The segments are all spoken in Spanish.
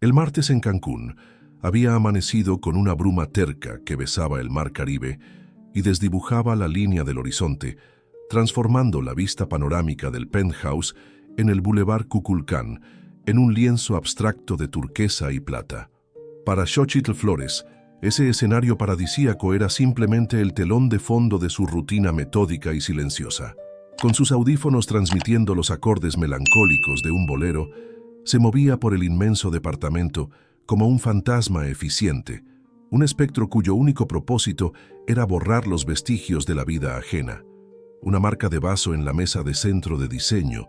El martes en Cancún había amanecido con una bruma terca que besaba el mar Caribe y desdibujaba la línea del horizonte, transformando la vista panorámica del penthouse en el Boulevard Kukulcán en un lienzo abstracto de turquesa y plata. Para Xochitl Flores, ese escenario paradisíaco era simplemente el telón de fondo de su rutina metódica y silenciosa. Con sus audífonos transmitiendo los acordes melancólicos de un bolero, se movía por el inmenso departamento como un fantasma eficiente, un espectro cuyo único propósito era borrar los vestigios de la vida ajena. Una marca de vaso en la mesa de centro de diseño,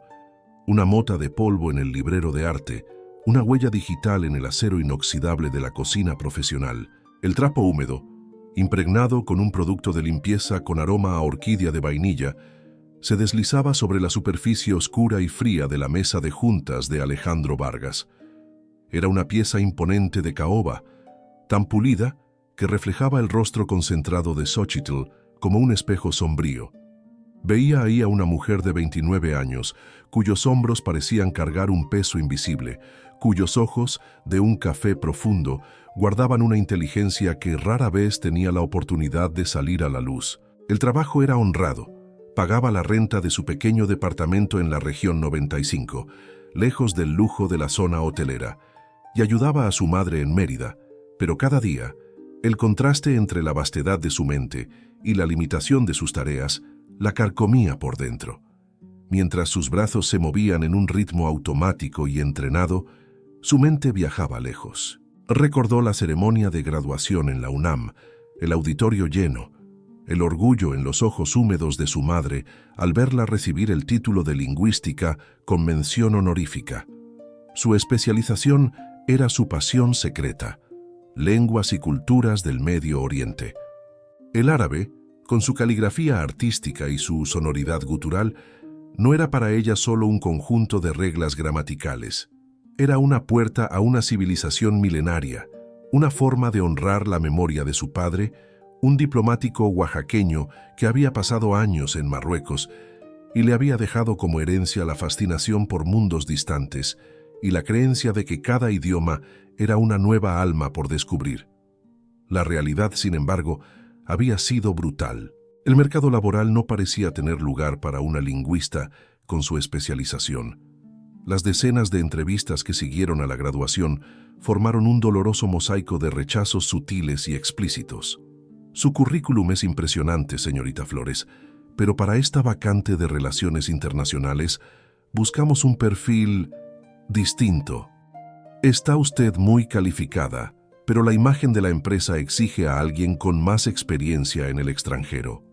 una mota de polvo en el librero de arte, una huella digital en el acero inoxidable de la cocina profesional, el trapo húmedo, impregnado con un producto de limpieza con aroma a orquídea de vainilla, se deslizaba sobre la superficie oscura y fría de la mesa de juntas de Alejandro Vargas. Era una pieza imponente de caoba, tan pulida que reflejaba el rostro concentrado de Xochitl como un espejo sombrío. Veía ahí a una mujer de 29 años, cuyos hombros parecían cargar un peso invisible, cuyos ojos, de un café profundo, guardaban una inteligencia que rara vez tenía la oportunidad de salir a la luz. El trabajo era honrado. Pagaba la renta de su pequeño departamento en la región 95, lejos del lujo de la zona hotelera, y ayudaba a su madre en Mérida, pero cada día, el contraste entre la vastedad de su mente y la limitación de sus tareas la carcomía por dentro. Mientras sus brazos se movían en un ritmo automático y entrenado, su mente viajaba lejos. Recordó la ceremonia de graduación en la UNAM, el auditorio lleno, el orgullo en los ojos húmedos de su madre al verla recibir el título de lingüística con mención honorífica. Su especialización era su pasión secreta, lenguas y culturas del Medio Oriente. El árabe, con su caligrafía artística y su sonoridad gutural, no era para ella solo un conjunto de reglas gramaticales. Era una puerta a una civilización milenaria, una forma de honrar la memoria de su padre, un diplomático oaxaqueño que había pasado años en Marruecos y le había dejado como herencia la fascinación por mundos distantes y la creencia de que cada idioma era una nueva alma por descubrir. La realidad, sin embargo, había sido brutal. El mercado laboral no parecía tener lugar para una lingüista con su especialización. Las decenas de entrevistas que siguieron a la graduación formaron un doloroso mosaico de rechazos sutiles y explícitos. Su currículum es impresionante, señorita Flores, pero para esta vacante de relaciones internacionales buscamos un perfil distinto. Está usted muy calificada, pero la imagen de la empresa exige a alguien con más experiencia en el extranjero.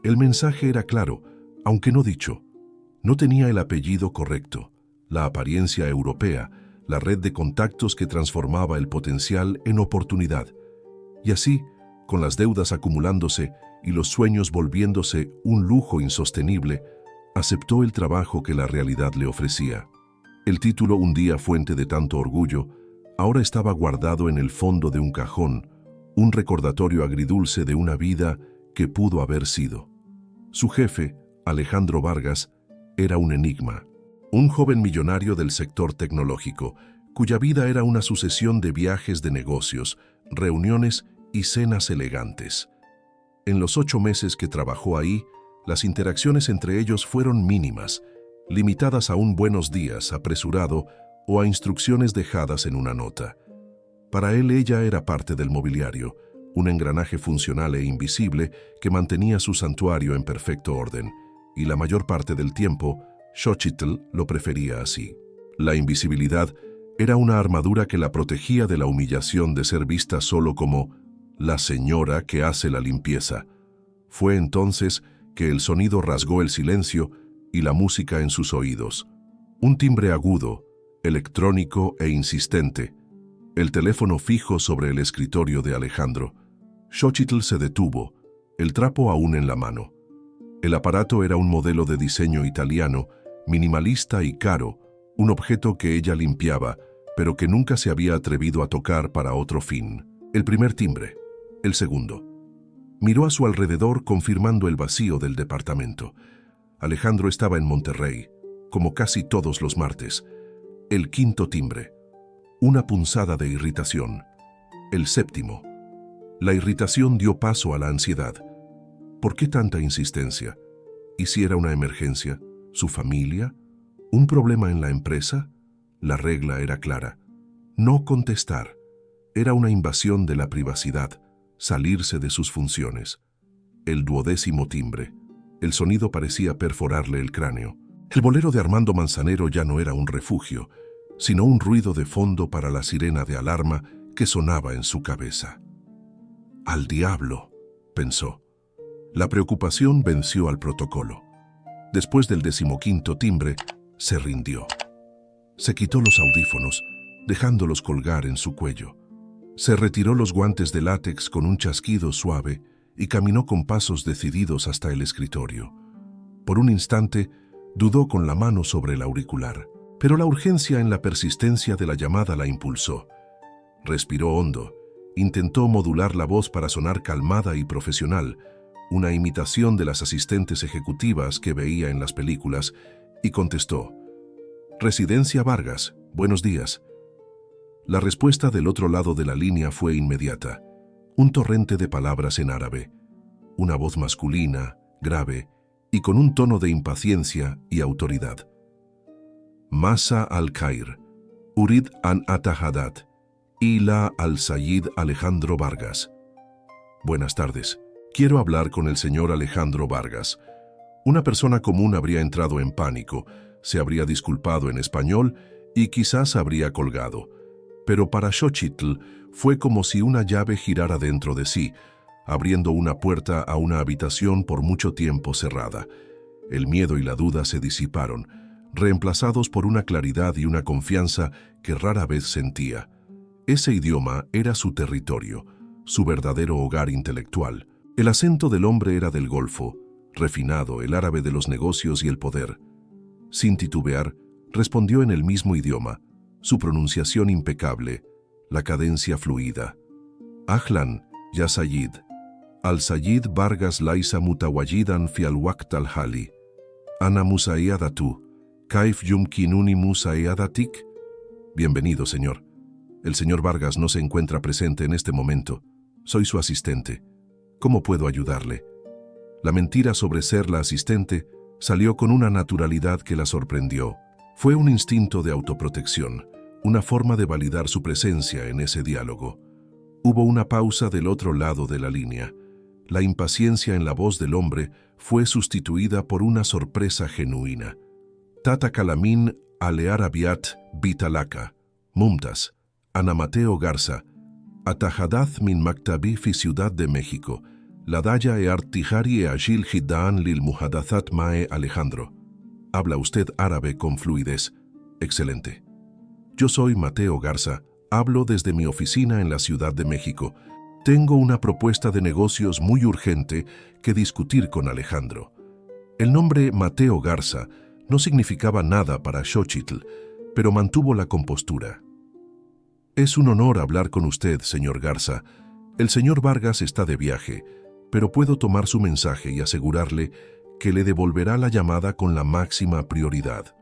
El mensaje era claro, aunque no dicho. No tenía el apellido correcto, la apariencia europea, la red de contactos que transformaba el potencial en oportunidad. Y así, con las deudas acumulándose y los sueños volviéndose un lujo insostenible, aceptó el trabajo que la realidad le ofrecía. El título, un día fuente de tanto orgullo, ahora estaba guardado en el fondo de un cajón, un recordatorio agridulce de una vida que pudo haber sido. Su jefe, Alejandro Vargas, era un enigma, un joven millonario del sector tecnológico, cuya vida era una sucesión de viajes de negocios, reuniones y cenas elegantes. En los 8 meses que trabajó ahí, las interacciones entre ellos fueron mínimas, limitadas a un buenos días apresurado o a instrucciones dejadas en una nota. Para él ella era parte del mobiliario, un engranaje funcional e invisible que mantenía su santuario en perfecto orden, y la mayor parte del tiempo, Xochitl lo prefería así. La invisibilidad era una armadura que la protegía de la humillación de ser vista solo como la señora que hace la limpieza. Fue entonces que el sonido rasgó el silencio y la música en sus oídos. Un timbre agudo, electrónico e insistente. El teléfono fijo sobre el escritorio de Alejandro. Xochitl se detuvo, el trapo aún en la mano. El aparato era un modelo de diseño italiano, minimalista y caro, un objeto que ella limpiaba, pero que nunca se había atrevido a tocar para otro fin. El primer timbre, el segundo. Miró a su alrededor confirmando el vacío del departamento. Alejandro estaba en Monterrey, como casi todos los martes. El quinto timbre. Una punzada de irritación. El séptimo. La irritación dio paso a la ansiedad. ¿Por qué tanta insistencia? ¿Y si era una emergencia? ¿Su familia? ¿Un problema en la empresa? La regla era clara. No contestar. Era una invasión de la privacidad, salirse de sus funciones. El 12º timbre. El sonido parecía perforarle el cráneo. El bolero de Armando Manzanero ya no era un refugio, sino un ruido de fondo para la sirena de alarma que sonaba en su cabeza. «Al diablo», pensó. La preocupación venció al protocolo. Después del 15º timbre, se rindió. Se quitó los audífonos, dejándolos colgar en su cuello. Se retiró los guantes de látex con un chasquido suave y caminó con pasos decididos hasta el escritorio. Por un instante, dudó con la mano sobre el auricular, pero la urgencia en la persistencia de la llamada la impulsó. Respiró hondo, intentó modular la voz para sonar calmada y profesional, una imitación de las asistentes ejecutivas que veía en las películas, y contestó: «Residencia Vargas, buenos días». La respuesta del otro lado de la línea fue inmediata. Un torrente de palabras en árabe. Una voz masculina, grave, y con un tono de impaciencia y autoridad. «Masa al-Khair, Urid an Atahadat, Ila al-Sayyid Alejandro Vargas». «Buenas tardes. Quiero hablar con el señor Alejandro Vargas». Una persona común habría entrado en pánico, se habría disculpado en español y quizás habría colgado. Pero para Xochitl fue como si una llave girara dentro de sí, abriendo una puerta a una habitación por mucho tiempo cerrada. El miedo y la duda se disiparon, reemplazados por una claridad y una confianza que rara vez sentía. Ese idioma era su territorio, su verdadero hogar intelectual. El acento del hombre era del Golfo, refinado, el árabe de los negocios y el poder. Sin titubear, respondió en el mismo idioma, su pronunciación impecable, la cadencia fluida. «Ahlan, ya Sayyid. Al-Sayyid Vargas Laisa mutawajidan fi al-waqt al-hali. Ana musayadatu. Kaif yumkinuni musayadatik». «Bienvenido, señor. El señor Vargas no se encuentra presente en este momento. Soy su asistente. ¿Cómo puedo ayudarle?» La mentira sobre ser la asistente salió con una naturalidad que la sorprendió. Fue un instinto de autoprotección, una forma de validar su presencia en ese diálogo. Hubo una pausa del otro lado de la línea. La impaciencia en la voz del hombre fue sustituida por una sorpresa genuina. «Tata Kalamin Alearabiat Bitalaka, Mumtaz, Ana Mateo Garza, Atajadath min Maktabi fi Ciudad de México, Ladaya e Artijari e Agil Hidan lil Muhadathat Mae Alejandro». Habla usted árabe con fluidez. Excelente. Yo soy Mateo Garza, hablo desde mi oficina en la Ciudad de México. Tengo una propuesta de negocios muy urgente que discutir con Alejandro. El nombre Mateo Garza no significaba nada para Xochitl, pero mantuvo la compostura. «Es un honor hablar con usted, señor Garza. El señor Vargas está de viaje, pero puedo tomar su mensaje y asegurarle que le devolverá la llamada con la máxima prioridad».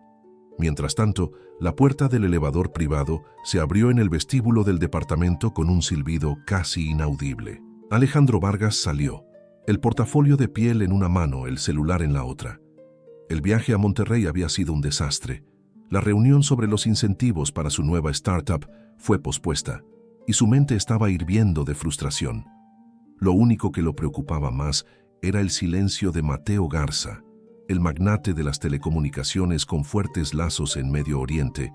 Mientras tanto, la puerta del elevador privado se abrió en el vestíbulo del departamento con un silbido casi inaudible. Alejandro Vargas salió, el portafolio de piel en una mano, el celular en la otra. El viaje a Monterrey había sido un desastre. La reunión sobre los incentivos para su nueva startup fue pospuesta, y su mente estaba hirviendo de frustración. Lo único que lo preocupaba más era el silencio de Mateo Garza, el magnate de las telecomunicaciones con fuertes lazos en Medio Oriente,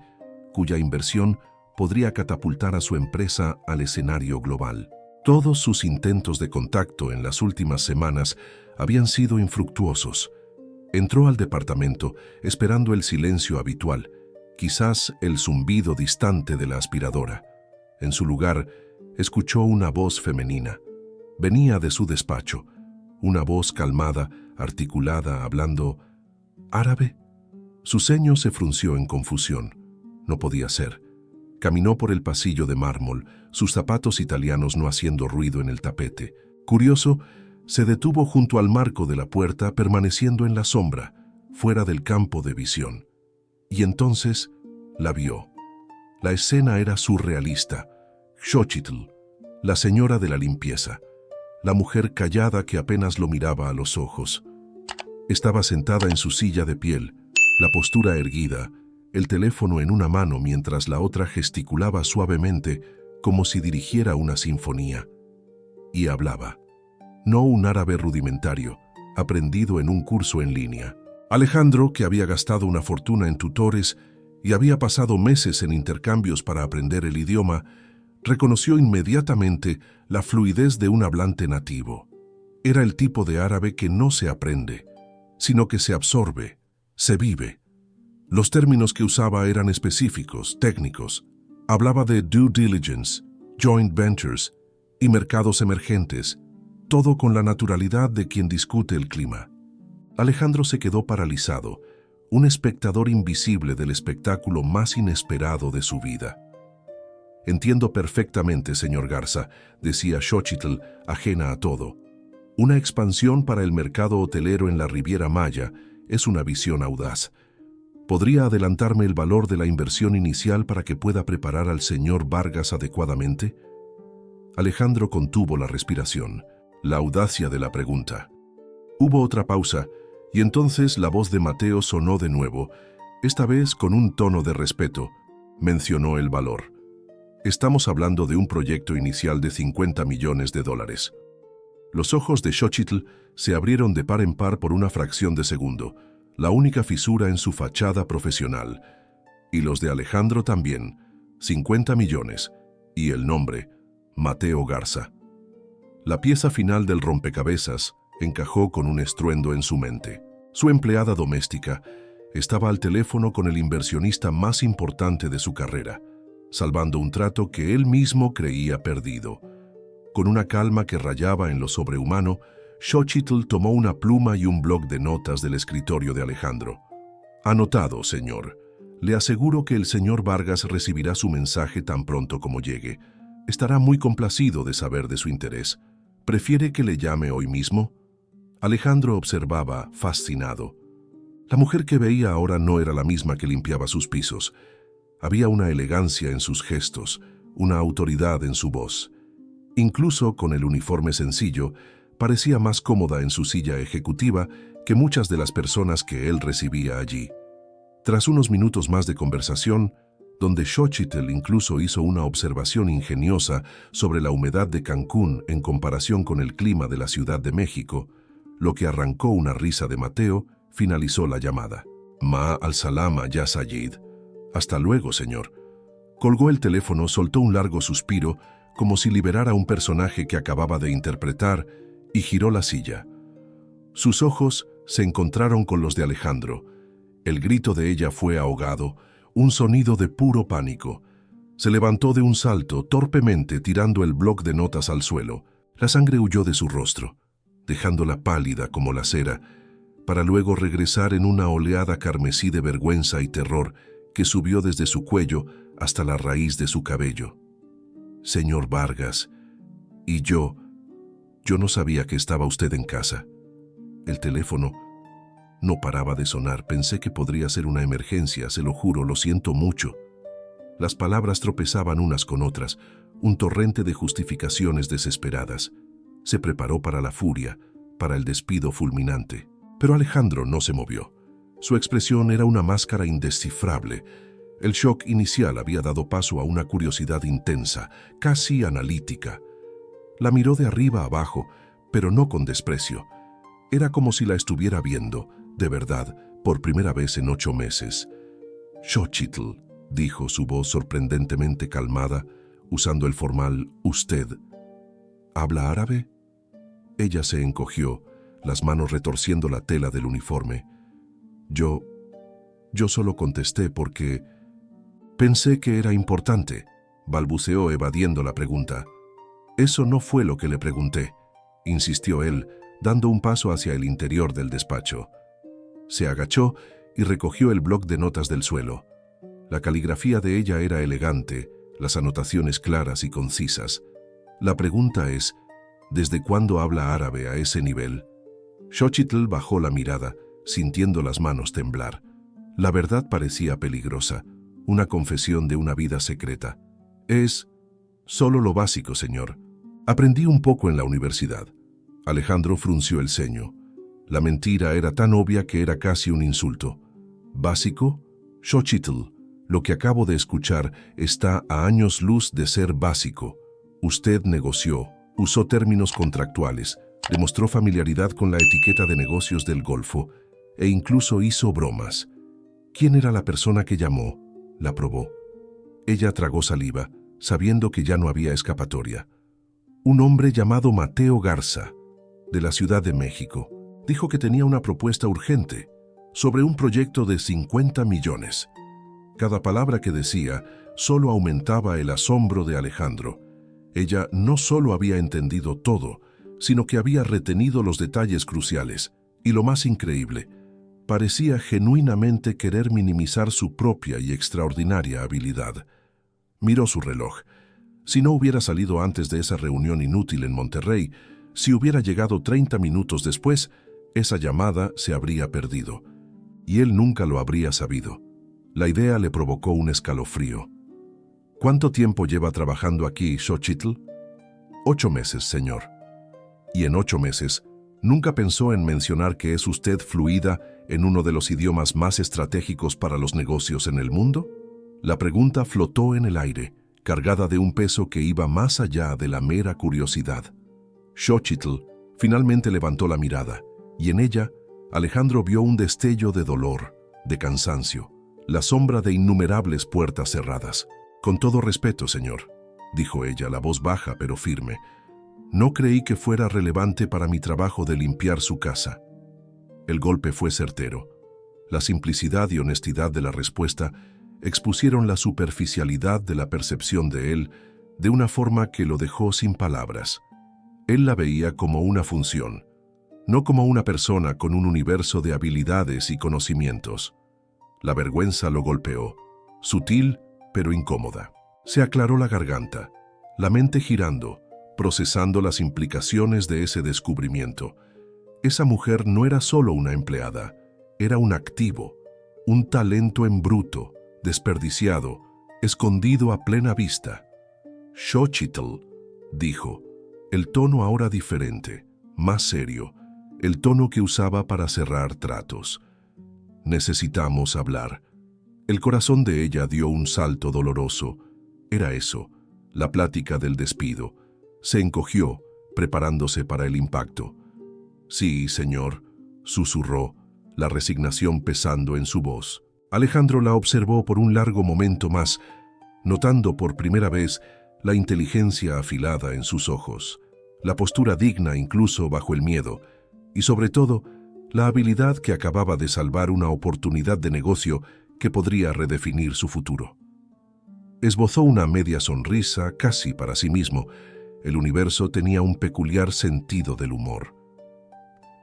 cuya inversión podría catapultar a su empresa al escenario global. Todos sus intentos de contacto en las últimas semanas habían sido infructuosos. Entró al departamento esperando el silencio habitual, quizás el zumbido distante de la aspiradora. En su lugar, escuchó una voz femenina. Venía de su despacho, una voz calmada, articulada, hablando árabe. Su ceño se frunció en confusión. No podía ser. Caminó por el pasillo de mármol, sus zapatos italianos no haciendo ruido en el tapete. Curioso, se detuvo junto al marco de la puerta, permaneciendo en la sombra, fuera del campo de visión. Y entonces la vio. La escena era surrealista. Xochitl, la señora de la limpieza, la mujer callada que apenas lo miraba a los ojos. Estaba sentada en su silla de piel, la postura erguida, el teléfono en una mano mientras la otra gesticulaba suavemente como si dirigiera una sinfonía. Y hablaba. No un árabe rudimentario, aprendido en un curso en línea. Alejandro, que había gastado una fortuna en tutores y había pasado meses en intercambios para aprender el idioma, reconoció inmediatamente la fluidez de un hablante nativo. Era el tipo de árabe que no se aprende, sino que se absorbe, se vive. Los términos que usaba eran específicos, técnicos. Hablaba de due diligence, joint ventures y mercados emergentes, todo con la naturalidad de quien discute el clima. Alejandro se quedó paralizado, un espectador invisible del espectáculo más inesperado de su vida. «Entiendo perfectamente, señor Garza», decía Xochitl, ajena a todo. «Una expansión para el mercado hotelero en la Riviera Maya es una visión audaz. ¿Podría adelantarme el valor de la inversión inicial para que pueda preparar al señor Vargas adecuadamente?» Alejandro contuvo la respiración, la audacia de la pregunta. Hubo otra pausa, y entonces la voz de Mateo sonó de nuevo, esta vez con un tono de respeto. Mencionó el valor. «Estamos hablando de un proyecto inicial de $50 millones. Los ojos de Xochitl se abrieron de par en par por una fracción de segundo, la única fisura en su fachada profesional. Y los de Alejandro también, 50 millones, y el nombre, Mateo Garza. La pieza final del rompecabezas encajó con un estruendo en su mente. Su empleada doméstica estaba al teléfono con el inversionista más importante de su carrera, salvando un trato que él mismo creía perdido. Con una calma que rayaba en lo sobrehumano, Xochitl tomó una pluma y un bloc de notas del escritorio de Alejandro. «Anotado, señor. Le aseguro que el señor Vargas recibirá su mensaje tan pronto como llegue. Estará muy complacido de saber de su interés. ¿Prefiere que le llame hoy mismo?» Alejandro observaba, fascinado. La mujer que veía ahora no era la misma que limpiaba sus pisos. Había una elegancia en sus gestos, una autoridad en su voz. Incluso con el uniforme sencillo, parecía más cómoda en su silla ejecutiva que muchas de las personas que él recibía allí. Tras unos minutos más de conversación, donde Xochitl incluso hizo una observación ingeniosa sobre la humedad de Cancún en comparación con el clima de la Ciudad de México, lo que arrancó una risa de Mateo, finalizó la llamada. «Ma al-salama ya Sayid». «Hasta luego, señor». Colgó el teléfono, soltó un largo suspiro, como si liberara un personaje que acababa de interpretar, y giró la silla. Sus ojos se encontraron con los de Alejandro. El grito de ella fue ahogado, un sonido de puro pánico. Se levantó de un salto, torpemente tirando el bloc de notas al suelo. La sangre huyó de su rostro, dejándola pálida como la cera, para luego regresar en una oleada carmesí de vergüenza y terror que subió desde su cuello hasta la raíz de su cabello. «Señor Vargas, y yo no sabía que estaba usted en casa». El teléfono no paraba de sonar. «Pensé que podría ser una emergencia, se lo juro, lo siento mucho». Las palabras tropezaban unas con otras, un torrente de justificaciones desesperadas. Se preparó para la furia, para el despido fulminante. Pero Alejandro no se movió. Su expresión era una máscara indescifrable. El shock inicial había dado paso a una curiosidad intensa, casi analítica. La miró de arriba abajo, pero no con desprecio. Era como si la estuviera viendo, de verdad, por primera vez en 8 meses. «Xochitl», dijo su voz sorprendentemente calmada, usando el formal «usted». «¿Habla árabe?» Ella se encogió, las manos retorciendo la tela del uniforme. Yo solo contesté porque pensé que era importante», balbuceó evadiendo la pregunta. «Eso no fue lo que le pregunté», insistió él, dando un paso hacia el interior del despacho. Se agachó y recogió el bloc de notas del suelo. La caligrafía de ella era elegante, las anotaciones claras y concisas. La pregunta es, ¿desde cuándo habla árabe a ese nivel? Xochitl bajó la mirada, sintiendo las manos temblar. La verdad parecía peligrosa, una confesión de una vida secreta. Es solo lo básico, señor. Aprendí un poco en la universidad. Alejandro frunció el ceño. La mentira era tan obvia que era casi un insulto. ¿Básico? Xochitl, lo que acabo de escuchar está a años luz de ser básico. Usted negoció, usó términos contractuales, demostró familiaridad con la etiqueta de negocios del Golfo e incluso hizo bromas. ¿Quién era la persona que llamó? La probó. Ella tragó saliva, sabiendo que ya no había escapatoria. Un hombre llamado Mateo Garza, de la Ciudad de México, dijo que tenía una propuesta urgente sobre un proyecto de 50 millones. Cada palabra que decía solo aumentaba el asombro de Alejandro. Ella no solo había entendido todo, sino que había retenido los detalles cruciales. Y lo más increíble, parecía genuinamente querer minimizar su propia y extraordinaria habilidad. Miró su reloj. Si no hubiera salido antes de esa reunión inútil en Monterrey, si hubiera llegado 30 minutos después, esa llamada se habría perdido. Y él nunca lo habría sabido. La idea le provocó un escalofrío. ¿Cuánto tiempo lleva trabajando aquí, Xochitl? 8 meses, señor. Y en 8 meses, ¿nunca pensó en mencionar que es usted fluida en uno de los idiomas más estratégicos para los negocios en el mundo? La pregunta flotó en el aire, cargada de un peso que iba más allá de la mera curiosidad. Xochitl finalmente levantó la mirada, y en ella, Alejandro vio un destello de dolor, de cansancio, la sombra de innumerables puertas cerradas. «Con todo respeto, señor», dijo ella, la voz baja pero firme, «no creí que fuera relevante para mi trabajo de limpiar su casa». El golpe fue certero. La simplicidad y honestidad de la respuesta expusieron la superficialidad de la percepción de él de una forma que lo dejó sin palabras. Él la veía como una función, no como una persona con un universo de habilidades y conocimientos. La vergüenza lo golpeó, sutil pero incómoda. Se aclaró la garganta, la mente girando, procesando las implicaciones de ese descubrimiento. Esa mujer no era solo una empleada, era un activo, un talento en bruto, desperdiciado, escondido a plena vista. «Xochitl», dijo, el tono ahora diferente, más serio, el tono que usaba para cerrar tratos. «Necesitamos hablar». El corazón de ella dio un salto doloroso. Era eso, la plática del despido. Se encogió, preparándose para el impacto. «Sí, señor», susurró, la resignación pesando en su voz. Alejandro la observó por un largo momento más, notando por primera vez la inteligencia afilada en sus ojos, la postura digna incluso bajo el miedo, y sobre todo, la habilidad que acababa de salvar una oportunidad de negocio que podría redefinir su futuro. Esbozó una media sonrisa, casi para sí mismo. El universo tenía un peculiar sentido del humor.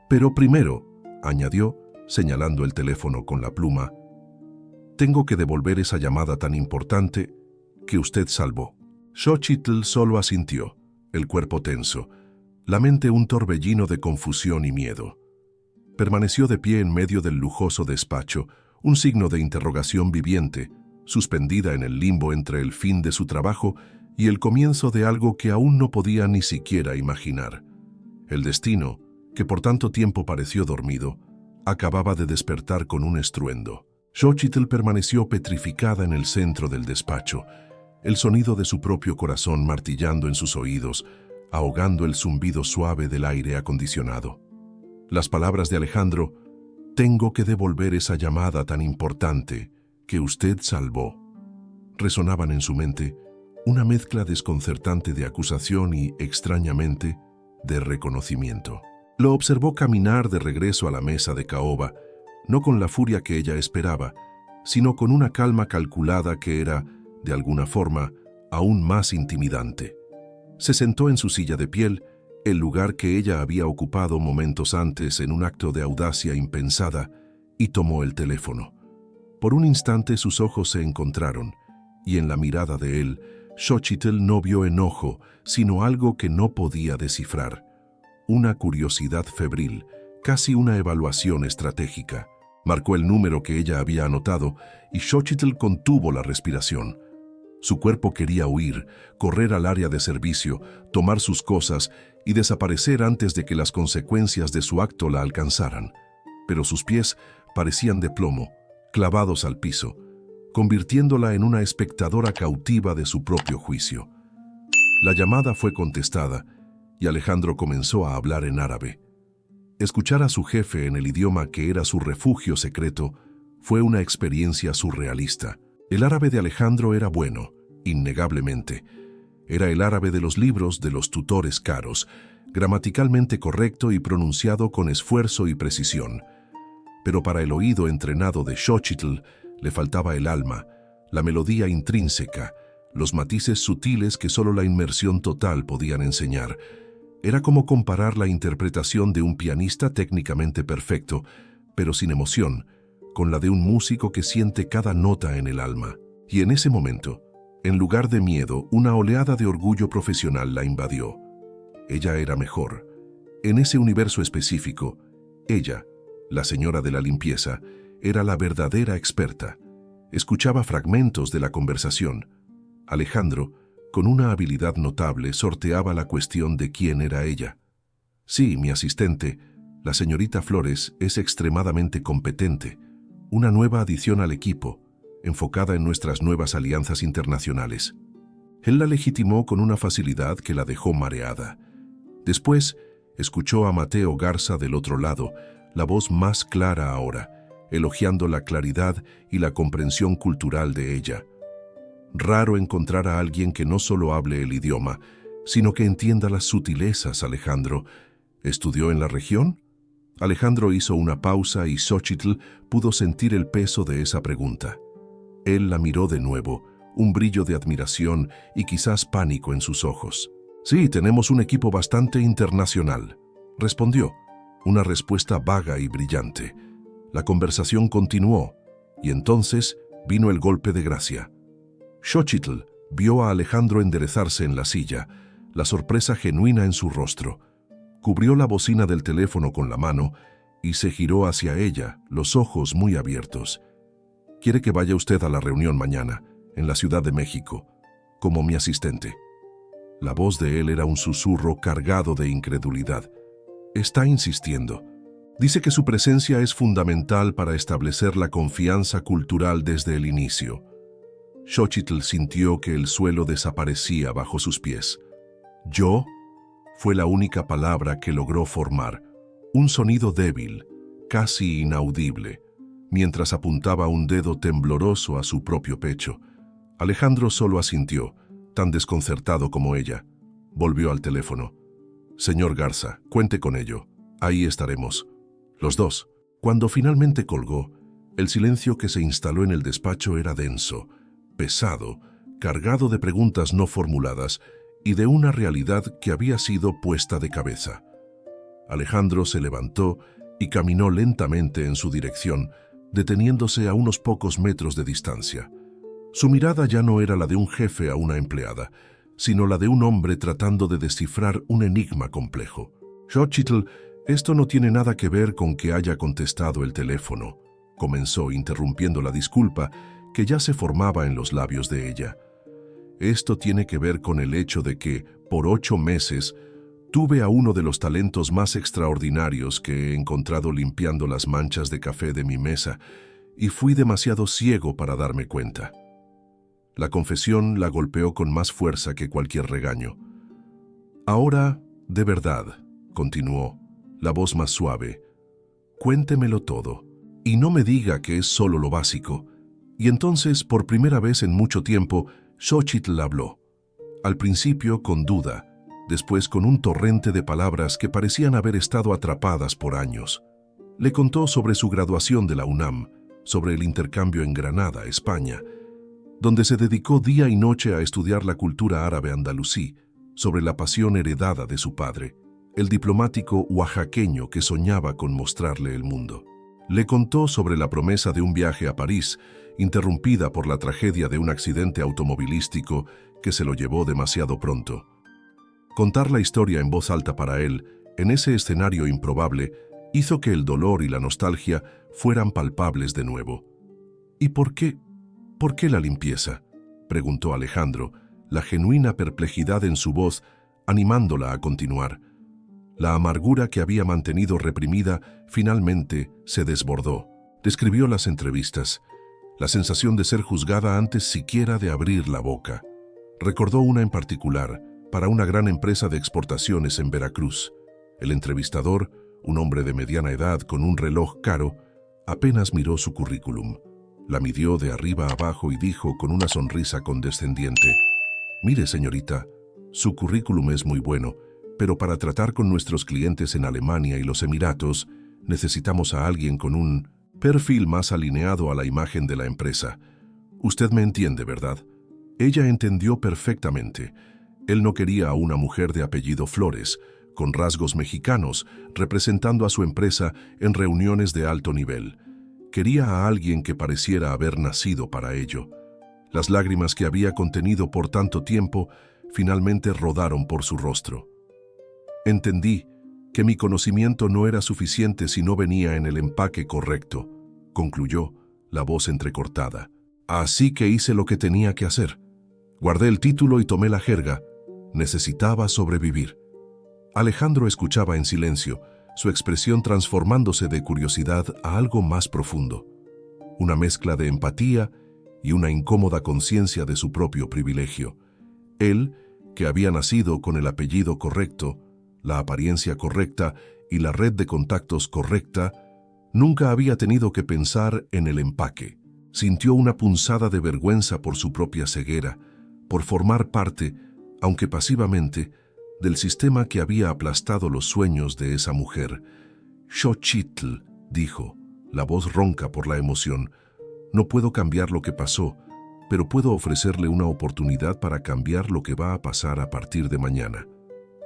«Pero primero», añadió, señalando el teléfono con la pluma, «tengo que devolver esa llamada tan importante que usted salvó». Xochitl solo asintió, el cuerpo tenso, la mente un torbellino de confusión y miedo. Permaneció de pie en medio del lujoso despacho, un signo de interrogación viviente, suspendida en el limbo entre el fin de su trabajo y el comienzo de algo que aún no podía ni siquiera imaginar. El destino, que por tanto tiempo pareció dormido, acababa de despertar con un estruendo. Xochitl permaneció petrificada en el centro del despacho, el sonido de su propio corazón martillando en sus oídos, ahogando el zumbido suave del aire acondicionado. Las palabras de Alejandro, «tengo que devolver esa llamada tan importante que usted salvó», resonaban en su mente, una mezcla desconcertante de acusación y, extrañamente, de reconocimiento. Lo observó caminar de regreso a la mesa de caoba, no con la furia que ella esperaba, sino con una calma calculada que era, de alguna forma, aún más intimidante. Se sentó en su silla de piel, el lugar que ella había ocupado momentos antes en un acto de audacia impensada, y tomó el teléfono. Por un instante sus ojos se encontraron, y en la mirada de él, Xochitl no vio enojo, sino algo que no podía descifrar. Una curiosidad febril, casi una evaluación estratégica. Marcó el número que ella había anotado y Xochitl contuvo la respiración. Su cuerpo quería huir, correr al área de servicio, tomar sus cosas y desaparecer antes de que las consecuencias de su acto la alcanzaran. Pero sus pies parecían de plomo, clavados al piso, convirtiéndola en una espectadora cautiva de su propio juicio. La llamada fue contestada y Alejandro comenzó a hablar en árabe. Escuchar a su jefe en el idioma que era su refugio secreto fue una experiencia surrealista. El árabe de Alejandro era bueno, innegablemente. Era el árabe de los libros de los tutores caros, gramaticalmente correcto y pronunciado con esfuerzo y precisión. Pero para el oído entrenado de Xochitl le faltaba el alma, la melodía intrínseca, los matices sutiles que solo la inmersión total podían enseñar. Era como comparar la interpretación de un pianista técnicamente perfecto, pero sin emoción, con la de un músico que siente cada nota en el alma. Y en ese momento, en lugar de miedo, una oleada de orgullo profesional la invadió. Ella era mejor. En ese universo específico, ella, la señora de la limpieza, era la verdadera experta. Escuchaba fragmentos de la conversación. Alejandro, con una habilidad notable, sorteaba la cuestión de quién era ella. Sí, mi asistente, la señorita Flores, es extremadamente competente. Una nueva adición al equipo, enfocada en nuestras nuevas alianzas internacionales. Él la legitimó con una facilidad que la dejó mareada. Después, escuchó a Mateo Garza del otro lado, la voz más clara ahora, elogiando la claridad y la comprensión cultural de ella. Raro encontrar a alguien que no solo hable el idioma, sino que entienda las sutilezas, Alejandro. ¿Estudió en la región? Alejandro hizo una pausa y Xochitl pudo sentir el peso de esa pregunta. Él la miró de nuevo, un brillo de admiración y quizás pánico en sus ojos. Sí, tenemos un equipo bastante internacional, respondió, una respuesta vaga y brillante. La conversación continuó, y entonces vino el golpe de gracia. Xochitl vio a Alejandro enderezarse en la silla, la sorpresa genuina en su rostro. Cubrió la bocina del teléfono con la mano y se giró hacia ella, los ojos muy abiertos. «Quiere que vaya usted a la reunión mañana, en la Ciudad de México, como mi asistente». La voz de él era un susurro cargado de incredulidad. «Está insistiendo. Dice que su presencia es fundamental para establecer la confianza cultural desde el inicio». Xochitl sintió que el suelo desaparecía bajo sus pies. «¿Yo?» Fue la única palabra que logró formar, un sonido débil, casi inaudible, mientras apuntaba un dedo tembloroso a su propio pecho. Alejandro solo asintió, tan desconcertado como ella. Volvió al teléfono. «Señor Garza, cuente con ello. Ahí estaremos». Los dos. Cuando finalmente colgó, el silencio que se instaló en el despacho era denso, pesado, cargado de preguntas no formuladas y de una realidad que había sido puesta de cabeza. Alejandro se levantó y caminó lentamente en su dirección, deteniéndose a unos pocos metros de distancia. Su mirada ya no era la de un jefe a una empleada, sino la de un hombre tratando de descifrar un enigma complejo. «Xochitl, esto no tiene nada que ver con que haya contestado el teléfono», comenzó interrumpiendo la disculpa que ya se formaba en los labios de ella. «Esto tiene que ver con el hecho de que, por 8 meses, tuve a uno de los talentos más extraordinarios que he encontrado limpiando las manchas de café de mi mesa, y fui demasiado ciego para darme cuenta». La confesión la golpeó con más fuerza que cualquier regaño. «Ahora, de verdad», continuó, la voz más suave, «cuéntemelo todo, y no me diga que es solo lo básico». Y entonces, por primera vez en mucho tiempo, Xochitl habló. Al principio con duda, después con un torrente de palabras que parecían haber estado atrapadas por años. Le contó sobre su graduación de la UNAM, sobre el intercambio en Granada, España, donde se dedicó día y noche a estudiar la cultura árabe andalusí, sobre la pasión heredada de su padre, el diplomático oaxaqueño que soñaba con mostrarle el mundo. Le contó sobre la promesa de un viaje a París, interrumpida por la tragedia de un accidente automovilístico que se lo llevó demasiado pronto. Contar la historia en voz alta para él, en ese escenario improbable, hizo que el dolor y la nostalgia fueran palpables de nuevo. ¿Y por qué la limpieza?, preguntó Alejandro, la genuina perplejidad en su voz animándola a continuar. La amargura que había mantenido reprimida finalmente se desbordó. Describió las entrevistas, la sensación de ser juzgada antes siquiera de abrir la boca. Recordó una en particular, para una gran empresa de exportaciones en Veracruz. El entrevistador, un hombre de mediana edad con un reloj caro, apenas miró su currículum. La midió de arriba a abajo y dijo con una sonrisa condescendiente: «Mire, señorita, su currículum es muy bueno, pero para tratar con nuestros clientes en Alemania y los Emiratos, necesitamos a alguien con un perfil más alineado a la imagen de la empresa. Usted me entiende, ¿verdad?». Ella entendió perfectamente. Él no quería a una mujer de apellido Flores, con rasgos mexicanos, representando a su empresa en reuniones de alto nivel. Quería a alguien que pareciera haber nacido para ello. Las lágrimas que había contenido por tanto tiempo finalmente rodaron por su rostro. «Entendí que mi conocimiento no era suficiente si no venía en el empaque correcto», concluyó, la voz entrecortada. «Así que hice lo que tenía que hacer. Guardé el título y tomé la jerga. Necesitaba sobrevivir». Alejandro escuchaba en silencio, su expresión transformándose de curiosidad a algo más profundo. Una mezcla de empatía y una incómoda conciencia de su propio privilegio. Él, que había nacido con el apellido correcto, la apariencia correcta y la red de contactos correcta, nunca había tenido que pensar en el empaque. Sintió una punzada de vergüenza por su propia ceguera, por formar parte, aunque pasivamente, del sistema que había aplastado los sueños de esa mujer. «Xochitl», dijo, la voz ronca por la emoción, «no puedo cambiar lo que pasó, pero puedo ofrecerle una oportunidad para cambiar lo que va a pasar a partir de mañana».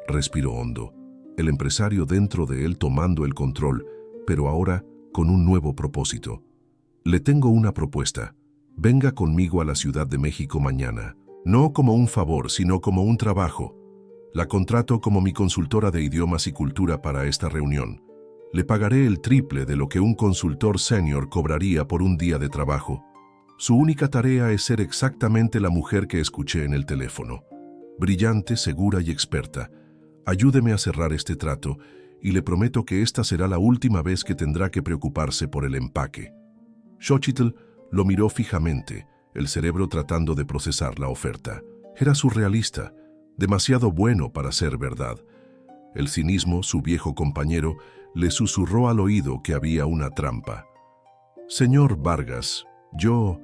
Respiró hondo, el empresario dentro de él tomando el control, pero ahora con un nuevo propósito. «Le tengo una propuesta. Venga conmigo a la Ciudad de México mañana. No como un favor, sino como un trabajo. La contrato como mi consultora de idiomas y cultura para esta reunión. Le pagaré el triple de lo que un consultor senior cobraría por un día de trabajo. Su única tarea es ser exactamente la mujer que escuché en el teléfono. Brillante, segura y experta. Ayúdeme a cerrar este trato y le prometo que esta será la última vez que tendrá que preocuparse por el empaque». Xochitl lo miró fijamente, el cerebro tratando de procesar la oferta. Era surrealista, demasiado bueno para ser verdad. El cinismo, su viejo compañero, le susurró al oído que había una trampa. «Señor Vargas, yo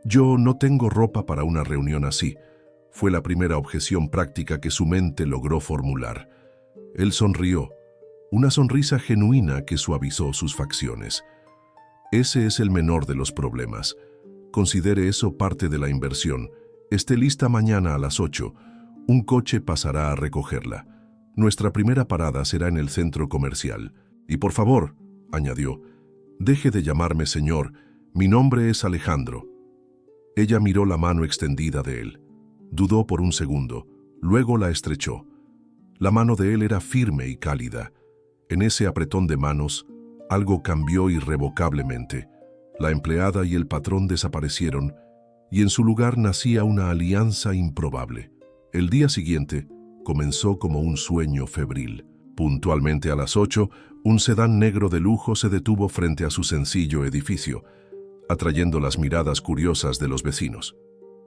no tengo ropa para una reunión así», fue la primera objeción práctica que su mente logró formular. Él sonrió, una sonrisa genuina que suavizó sus facciones. «Ese es el menor de los problemas. Considere eso parte de la inversión. Esté lista mañana a las 8. Un coche pasará a recogerla. Nuestra primera parada será en el centro comercial. Y por favor», añadió, «deje de llamarme señor. Mi nombre es Alejandro». Ella miró la mano extendida de él. Dudó por un segundo, luego la estrechó. La mano de él era firme y cálida. En ese apretón de manos, algo cambió irrevocablemente. La empleada y el patrón desaparecieron, y en su lugar nacía una alianza improbable. El día siguiente comenzó como un sueño febril. Puntualmente a las 8, un sedán negro de lujo se detuvo frente a su sencillo edificio, atrayendo las miradas curiosas de los vecinos.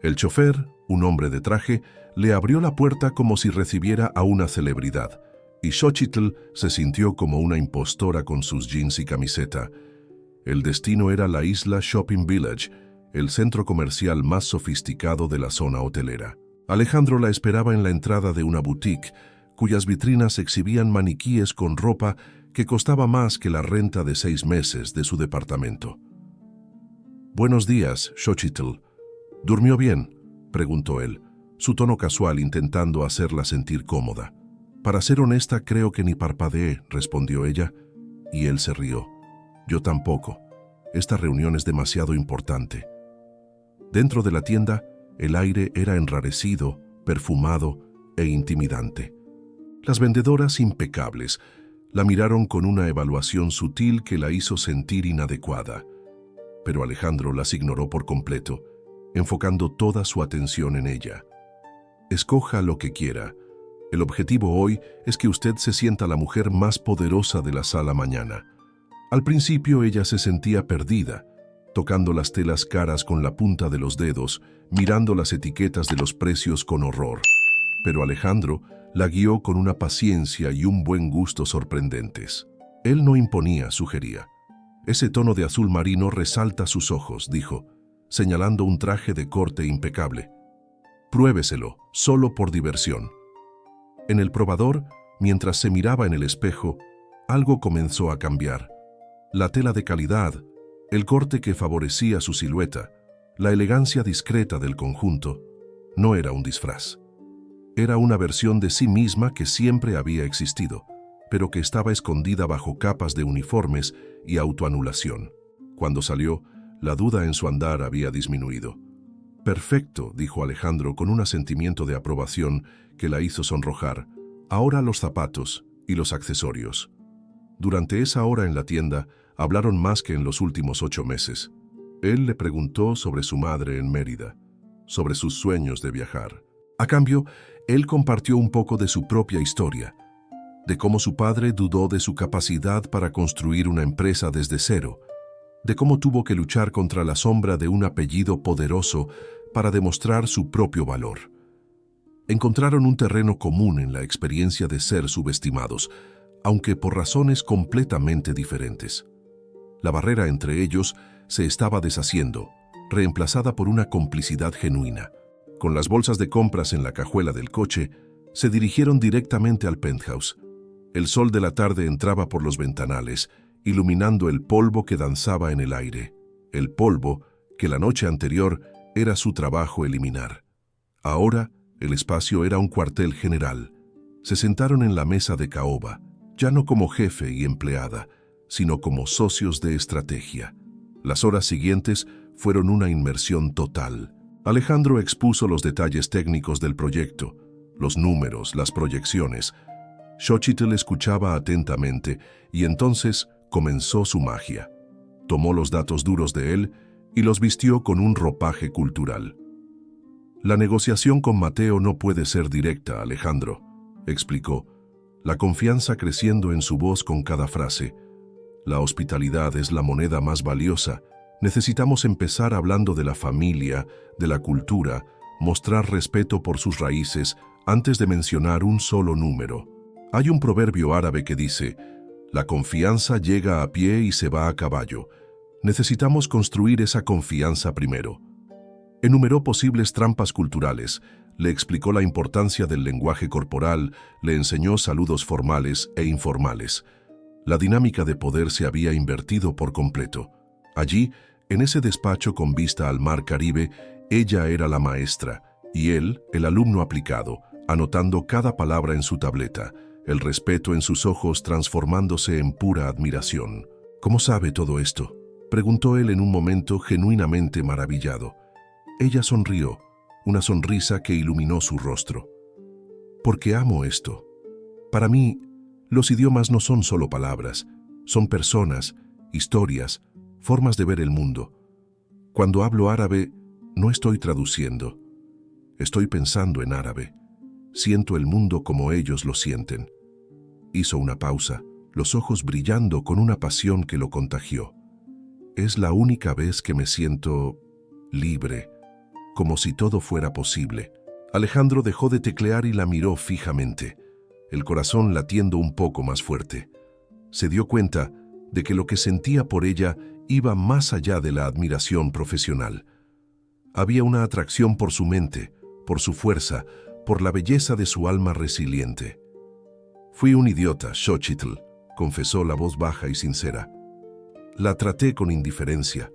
El chofer, un hombre de traje, le abrió la puerta como si recibiera a una celebridad, y Xochitl se sintió como una impostora con sus jeans y camiseta. El destino era la Isla Shopping Village, el centro comercial más sofisticado de la zona hotelera. Alejandro la esperaba en la entrada de una boutique, cuyas vitrinas exhibían maniquíes con ropa que costaba más que la renta de 6 meses de su departamento. «Buenos días, Xochitl. ¿Durmió bien?», preguntó él, su tono casual intentando hacerla sentir cómoda. «Para ser honesta, creo que ni parpadeé», respondió ella, y él se rió. «Yo tampoco. Esta reunión es demasiado importante». Dentro de la tienda, el aire era enrarecido, perfumado e intimidante. Las vendedoras impecables, La miraron con una evaluación sutil que la hizo sentir inadecuada, pero Alejandro las ignoró por completo, enfocando toda su atención en ella. Escoja lo que quiera. El objetivo hoy es que usted se sienta la mujer más poderosa de la sala mañana. Al principio ella se sentía perdida, tocando las telas caras con la punta de los dedos, mirando las etiquetas de los precios con horror. Pero Alejandro la guió con una paciencia y un buen gusto sorprendentes. Él no imponía, sugería. Ese tono de azul marino resalta sus ojos, dijo, señalando un traje de corte impecable. Pruébeselo, solo por diversión. En el probador, mientras se miraba en el espejo, algo comenzó a cambiar. La tela de calidad, el corte que favorecía su silueta, la elegancia discreta del conjunto, no era un disfraz. Era una versión de sí misma que siempre había existido, pero que estaba escondida bajo capas de uniformes y autoanulación. Cuando salió, la duda en su andar había disminuido. «Perfecto», dijo Alejandro con un asentimiento de aprobación que la hizo sonrojar. «Ahora los zapatos y los accesorios». Durante esa hora en la tienda, hablaron más que en los últimos 8 meses. Él le preguntó sobre su madre en Mérida, sobre sus sueños de viajar. A cambio, él compartió un poco de su propia historia, de cómo su padre dudó de su capacidad para construir una empresa desde cero, de cómo tuvo que luchar contra la sombra de un apellido poderoso para demostrar su propio valor. Encontraron un terreno común en la experiencia de ser subestimados, aunque por razones completamente diferentes. La barrera entre ellos se estaba deshaciendo, reemplazada por una complicidad genuina. Con las bolsas de compras en la cajuela del coche, se dirigieron directamente al penthouse. El sol de la tarde entraba por los ventanales, iluminando el polvo que danzaba en el aire, el polvo que la noche anterior era su trabajo eliminar. Ahora, el espacio era un cuartel general. Se sentaron en la mesa de caoba, ya no como jefe y empleada, sino como socios de estrategia. Las horas siguientes fueron una inmersión total. Alejandro expuso los detalles técnicos del proyecto, los números, las proyecciones. Xochitl escuchaba atentamente y entonces comenzó su magia. Tomó los datos duros de él y los vistió con un ropaje cultural. «La negociación con Mateo no puede ser directa, Alejandro», explicó, la confianza creciendo en su voz con cada frase. «La hospitalidad es la moneda más valiosa. Necesitamos empezar hablando de la familia, de la cultura, mostrar respeto por sus raíces antes de mencionar un solo número. Hay un proverbio árabe que dice, la confianza llega a pie y se va a caballo. Necesitamos construir esa confianza primero». Enumeró posibles trampas culturales, le explicó la importancia del lenguaje corporal, le enseñó saludos formales e informales. La dinámica de poder se había invertido por completo. Allí, en ese despacho con vista al mar Caribe, ella era la maestra y él, el alumno aplicado, anotando cada palabra en su tableta, el respeto en sus ojos transformándose en pura admiración. «¿Cómo sabe todo esto?», preguntó él en un momento genuinamente maravillado. Ella sonrió, una sonrisa que iluminó su rostro. «Porque amo esto. Para mí, los idiomas no son solo palabras, son personas, historias, formas de ver el mundo. Cuando hablo árabe, no estoy traduciendo. Estoy pensando en árabe. Siento el mundo como ellos lo sienten». Hizo una pausa, los ojos brillando con una pasión que lo contagió. «Es la única vez que me siento libre, como si todo fuera posible». Alejandro dejó de teclear y la miró fijamente, el corazón latiendo un poco más fuerte. Se dio cuenta de que lo que sentía por ella iba más allá de la admiración profesional. Había una atracción por su mente, por su fuerza, por la belleza de su alma resiliente. «Fui un idiota, Xochitl», confesó la voz baja y sincera. «La traté con indiferencia.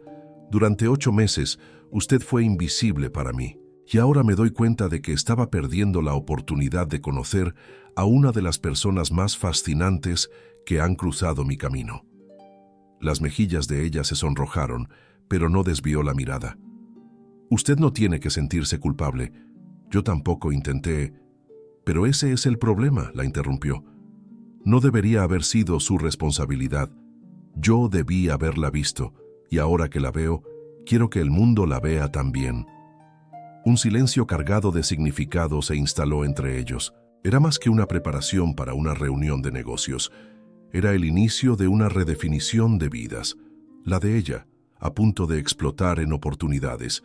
Durante 8 meses, usted fue invisible para mí, y ahora me doy cuenta de que estaba perdiendo la oportunidad de conocer a una de las personas más fascinantes que han cruzado mi camino». Las mejillas de ella se sonrojaron, pero no desvió la mirada. «Usted no tiene que sentirse culpable. Yo tampoco intenté». «Pero ese es el problema», la interrumpió. No debería haber sido su responsabilidad. Yo debí haberla visto, y ahora que la veo, quiero que el mundo la vea también. Un silencio cargado de significado se instaló entre ellos. Era más que una preparación para una reunión de negocios. Era el inicio de una redefinición de vidas. La de ella, a punto de explotar en oportunidades,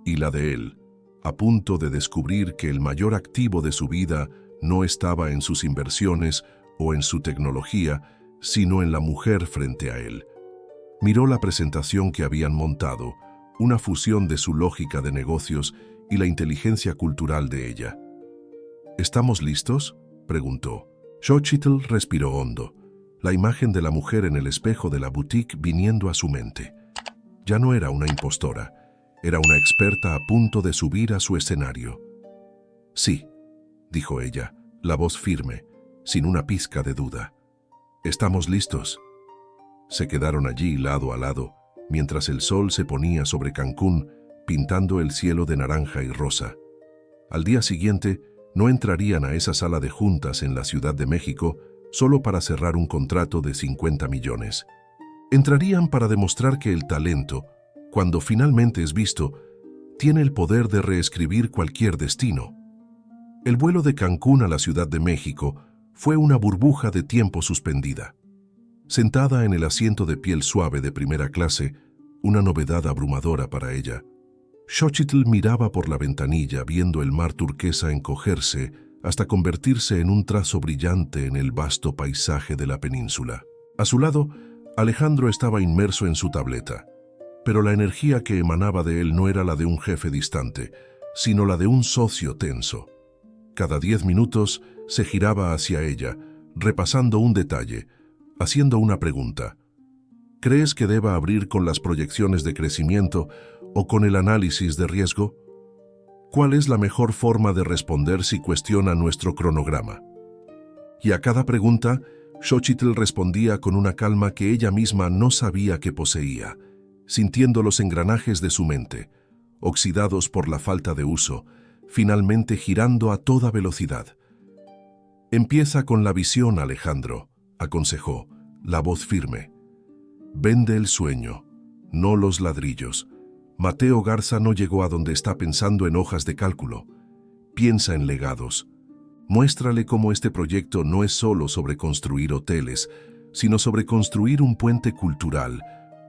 y la de él, a punto de descubrir que el mayor activo de su vida no estaba en sus inversiones o en su tecnología, sino en la mujer frente a él. Miró la presentación que habían montado, una fusión de su lógica de negocios y la inteligencia cultural de ella. ¿Estamos listos?, preguntó. Xochitl respiró hondo, la imagen de la mujer en el espejo de la boutique viniendo a su mente. Ya no era una impostora, era una experta a punto de subir a su escenario. Sí, dijo ella, la voz firme, sin una pizca de duda. ¿Estamos listos? Se quedaron allí lado a lado, mientras el sol se ponía sobre Cancún, pintando el cielo de naranja y rosa. Al día siguiente, no entrarían a esa sala de juntas en la Ciudad de México solo para cerrar un contrato de 50 millones. Entrarían para demostrar que el talento, cuando finalmente es visto, tiene el poder de reescribir cualquier destino. El vuelo de Cancún a la Ciudad de México fue una burbuja de tiempo suspendida. Sentada en el asiento de piel suave de primera clase, una novedad abrumadora para ella, Xochitl miraba por la ventanilla viendo el mar turquesa encogerse hasta convertirse en un trazo brillante en el vasto paisaje de la península. A su lado, Alejandro estaba inmerso en su tableta, pero la energía que emanaba de él no era la de un jefe distante, sino la de un socio tenso. Cada 10 minutos se giraba hacia ella, repasando un detalle, haciendo una pregunta. ¿Crees que deba abrir con las proyecciones de crecimiento o con el análisis de riesgo? ¿Cuál es la mejor forma de responder si cuestiona nuestro cronograma? Y a cada pregunta, Xochitl respondía con una calma que ella misma no sabía que poseía, sintiendo los engranajes de su mente, oxidados por la falta de uso, finalmente girando a toda velocidad. Empieza con la visión, Alejandro, aconsejó, la voz firme. Vende el sueño, no los ladrillos. Mateo Garza no llegó a donde está pensando en hojas de cálculo. Piensa en legados. Muéstrale cómo este proyecto no es solo sobre construir hoteles, sino sobre construir un puente cultural,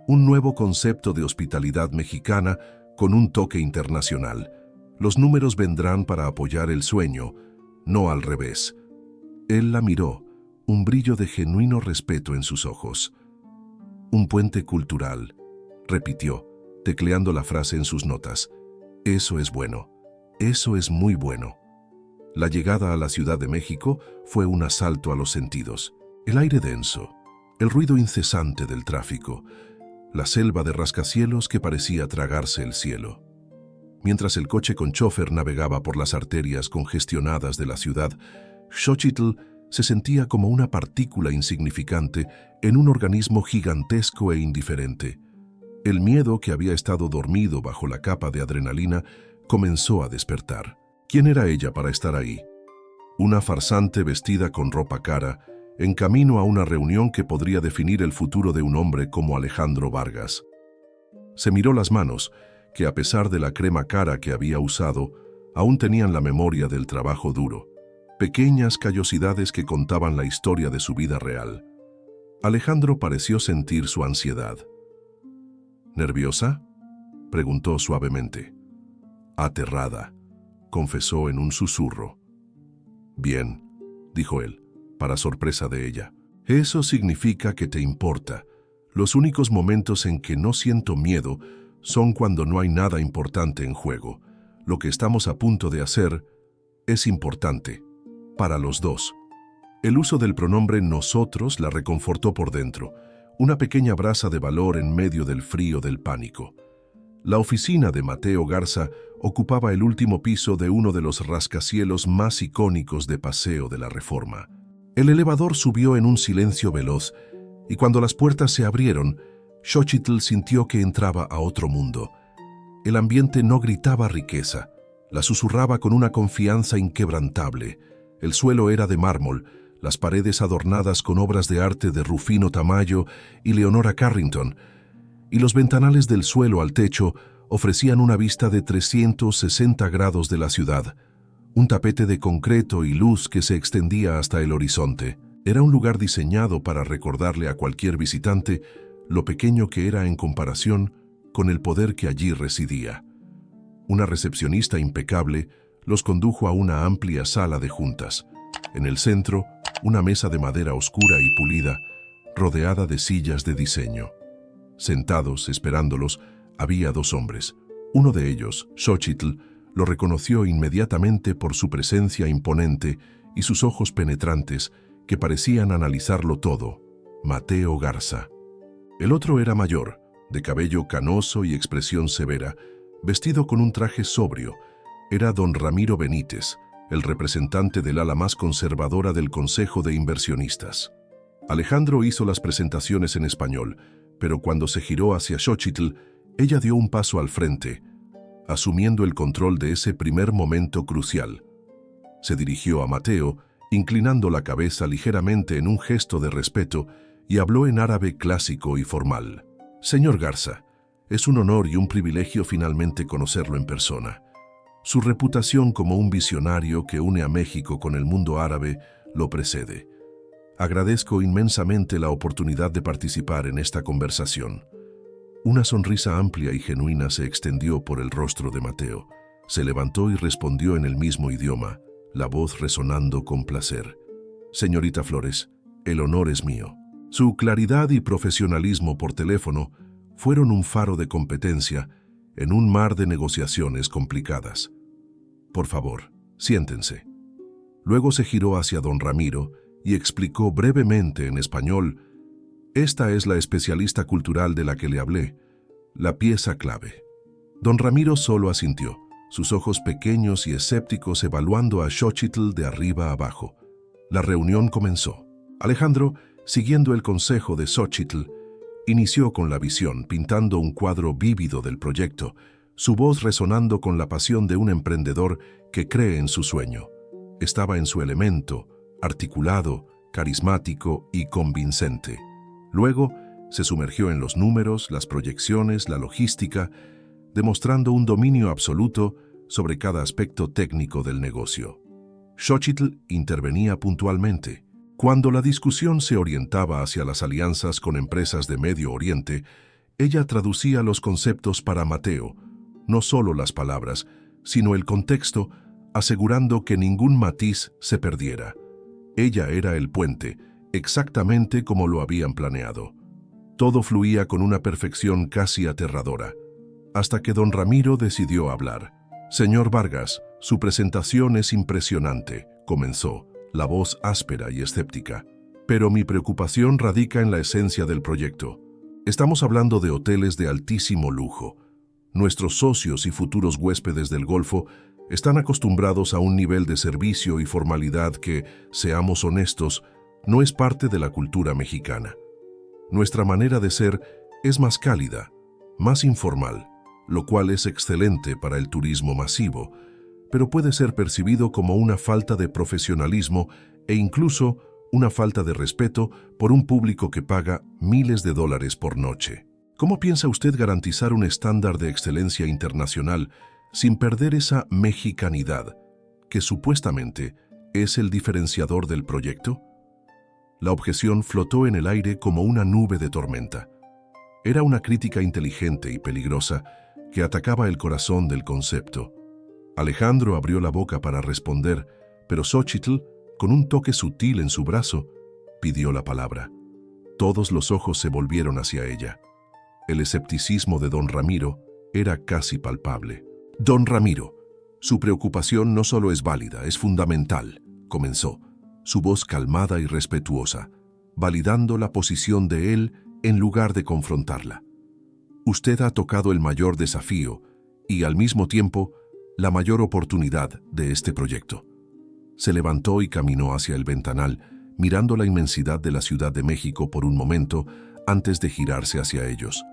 un nuevo concepto de hospitalidad mexicana con un toque internacional. Los números vendrán para apoyar el sueño, no al revés. Él la miró, un brillo de genuino respeto en sus ojos. Un puente cultural, repitió, tecleando la frase en sus notas. Eso es bueno, eso es muy bueno. La llegada a la Ciudad de México fue un asalto a los sentidos. El aire denso, el ruido incesante del tráfico, la selva de rascacielos que parecía tragarse el cielo. Mientras el coche con chofer navegaba por las arterias congestionadas de la ciudad, Xochitl se sentía como una partícula insignificante en un organismo gigantesco e indiferente. El miedo que había estado dormido bajo la capa de adrenalina comenzó a despertar. ¿Quién era ella para estar ahí? Una farsante vestida con ropa cara, en camino a una reunión que podría definir el futuro de un hombre como Alejandro Vargas. Se miró las manos, que a pesar de la crema cara que había usado, aún tenían la memoria del trabajo duro. Pequeñas callosidades que contaban la historia de su vida real. Alejandro pareció sentir su ansiedad. ¿Nerviosa?, preguntó suavemente. Aterrada, confesó en un susurro. Bien, dijo él, para sorpresa de ella. Eso significa que te importa. Los únicos momentos en que no siento miedo son cuando no hay nada importante en juego. Lo que estamos a punto de hacer es importante. Para los dos. El uso del pronombre nosotros la reconfortó por dentro, una pequeña brasa de valor en medio del frío del pánico. La oficina de Mateo Garza ocupaba el último piso de uno de los rascacielos más icónicos de Paseo de la Reforma. El elevador subió en un silencio veloz, y cuando las puertas se abrieron, Xochitl sintió que entraba a otro mundo. El ambiente no gritaba riqueza, la susurraba con una confianza inquebrantable. El suelo era de mármol, las paredes adornadas con obras de arte de Rufino Tamayo y Leonora Carrington, y los ventanales del suelo al techo ofrecían una vista de 360 grados de la ciudad, un tapete de concreto y luz que se extendía hasta el horizonte. Era un lugar diseñado para recordarle a cualquier visitante lo pequeño que era en comparación con el poder que allí residía. Una recepcionista impecable los condujo a una amplia sala de juntas. En el centro, una mesa de madera oscura y pulida, rodeada de sillas de diseño. Sentados, esperándolos, había dos hombres. Uno de ellos, Xochitl, lo reconoció inmediatamente por su presencia imponente y sus ojos penetrantes que parecían analizarlo todo: Mateo Garza. El otro era mayor, de cabello canoso y expresión severa, vestido con un traje sobrio. Era don Ramiro Benítez, el representante del ala más conservadora del Consejo de Inversionistas. Alejandro hizo las presentaciones en español, pero cuando se giró hacia Xochitl, ella dio un paso al frente, asumiendo el control de ese primer momento crucial. Se dirigió a Mateo, inclinando la cabeza ligeramente en un gesto de respeto, y habló en árabe clásico y formal. Señor Garza, es un honor y un privilegio finalmente conocerlo en persona. Su reputación como un visionario que une a México con el mundo árabe lo precede. Agradezco inmensamente la oportunidad de participar en esta conversación. Una sonrisa amplia y genuina se extendió por el rostro de Mateo. Se levantó y respondió en el mismo idioma, la voz resonando con placer. Señorita Flores, el honor es mío. Su claridad y profesionalismo por teléfono fueron un faro de competencia en un mar de negociaciones complicadas. Por favor, siéntense. Luego se giró hacia don Ramiro y explicó brevemente en español: esta es la especialista cultural de la que le hablé, la pieza clave. Don Ramiro solo asintió, sus ojos pequeños y escépticos evaluando a Xochitl de arriba abajo. La reunión comenzó. Alejandro, siguiendo el consejo de Xochitl, inició con la visión, pintando un cuadro vívido del proyecto, su voz resonando con la pasión de un emprendedor que cree en su sueño. Estaba en su elemento, articulado, carismático y convincente. Luego, se sumergió en los números, las proyecciones, la logística, demostrando un dominio absoluto sobre cada aspecto técnico del negocio. Xochitl intervenía puntualmente. Cuando la discusión se orientaba hacia las alianzas con empresas de Medio Oriente, ella traducía los conceptos para Mateo, no solo las palabras, sino el contexto, asegurando que ningún matiz se perdiera. Ella era el puente, exactamente como lo habían planeado. Todo fluía con una perfección casi aterradora, hasta que don Ramiro decidió hablar. Señor Vargas, su presentación es impresionante, comenzó, la voz áspera y escéptica. Pero mi preocupación radica en la esencia del proyecto. Estamos hablando de hoteles de altísimo lujo. Nuestros socios y futuros huéspedes del Golfo están acostumbrados a un nivel de servicio y formalidad que, seamos honestos, no es parte de la cultura mexicana. Nuestra manera de ser es más cálida, más informal, lo cual es excelente para el turismo masivo, pero puede ser percibido como una falta de profesionalismo e incluso una falta de respeto por un público que paga miles de dólares por noche. ¿Cómo piensa usted garantizar un estándar de excelencia internacional sin perder esa mexicanidad que supuestamente es el diferenciador del proyecto? La objeción flotó en el aire como una nube de tormenta. Era una crítica inteligente y peligrosa que atacaba el corazón del concepto. Alejandro abrió la boca para responder, pero Xochitl, con un toque sutil en su brazo, pidió la palabra. Todos los ojos se volvieron hacia ella. El escepticismo de don Ramiro era casi palpable. Don Ramiro, su preocupación no solo es válida, es fundamental, comenzó, su voz calmada y respetuosa, validando la posición de él en lugar de confrontarla. Usted ha tocado el mayor desafío y, al mismo tiempo, la mayor oportunidad de este proyecto. Se levantó y caminó hacia el ventanal, mirando la inmensidad de la Ciudad de México por un momento antes de girarse hacia ellos.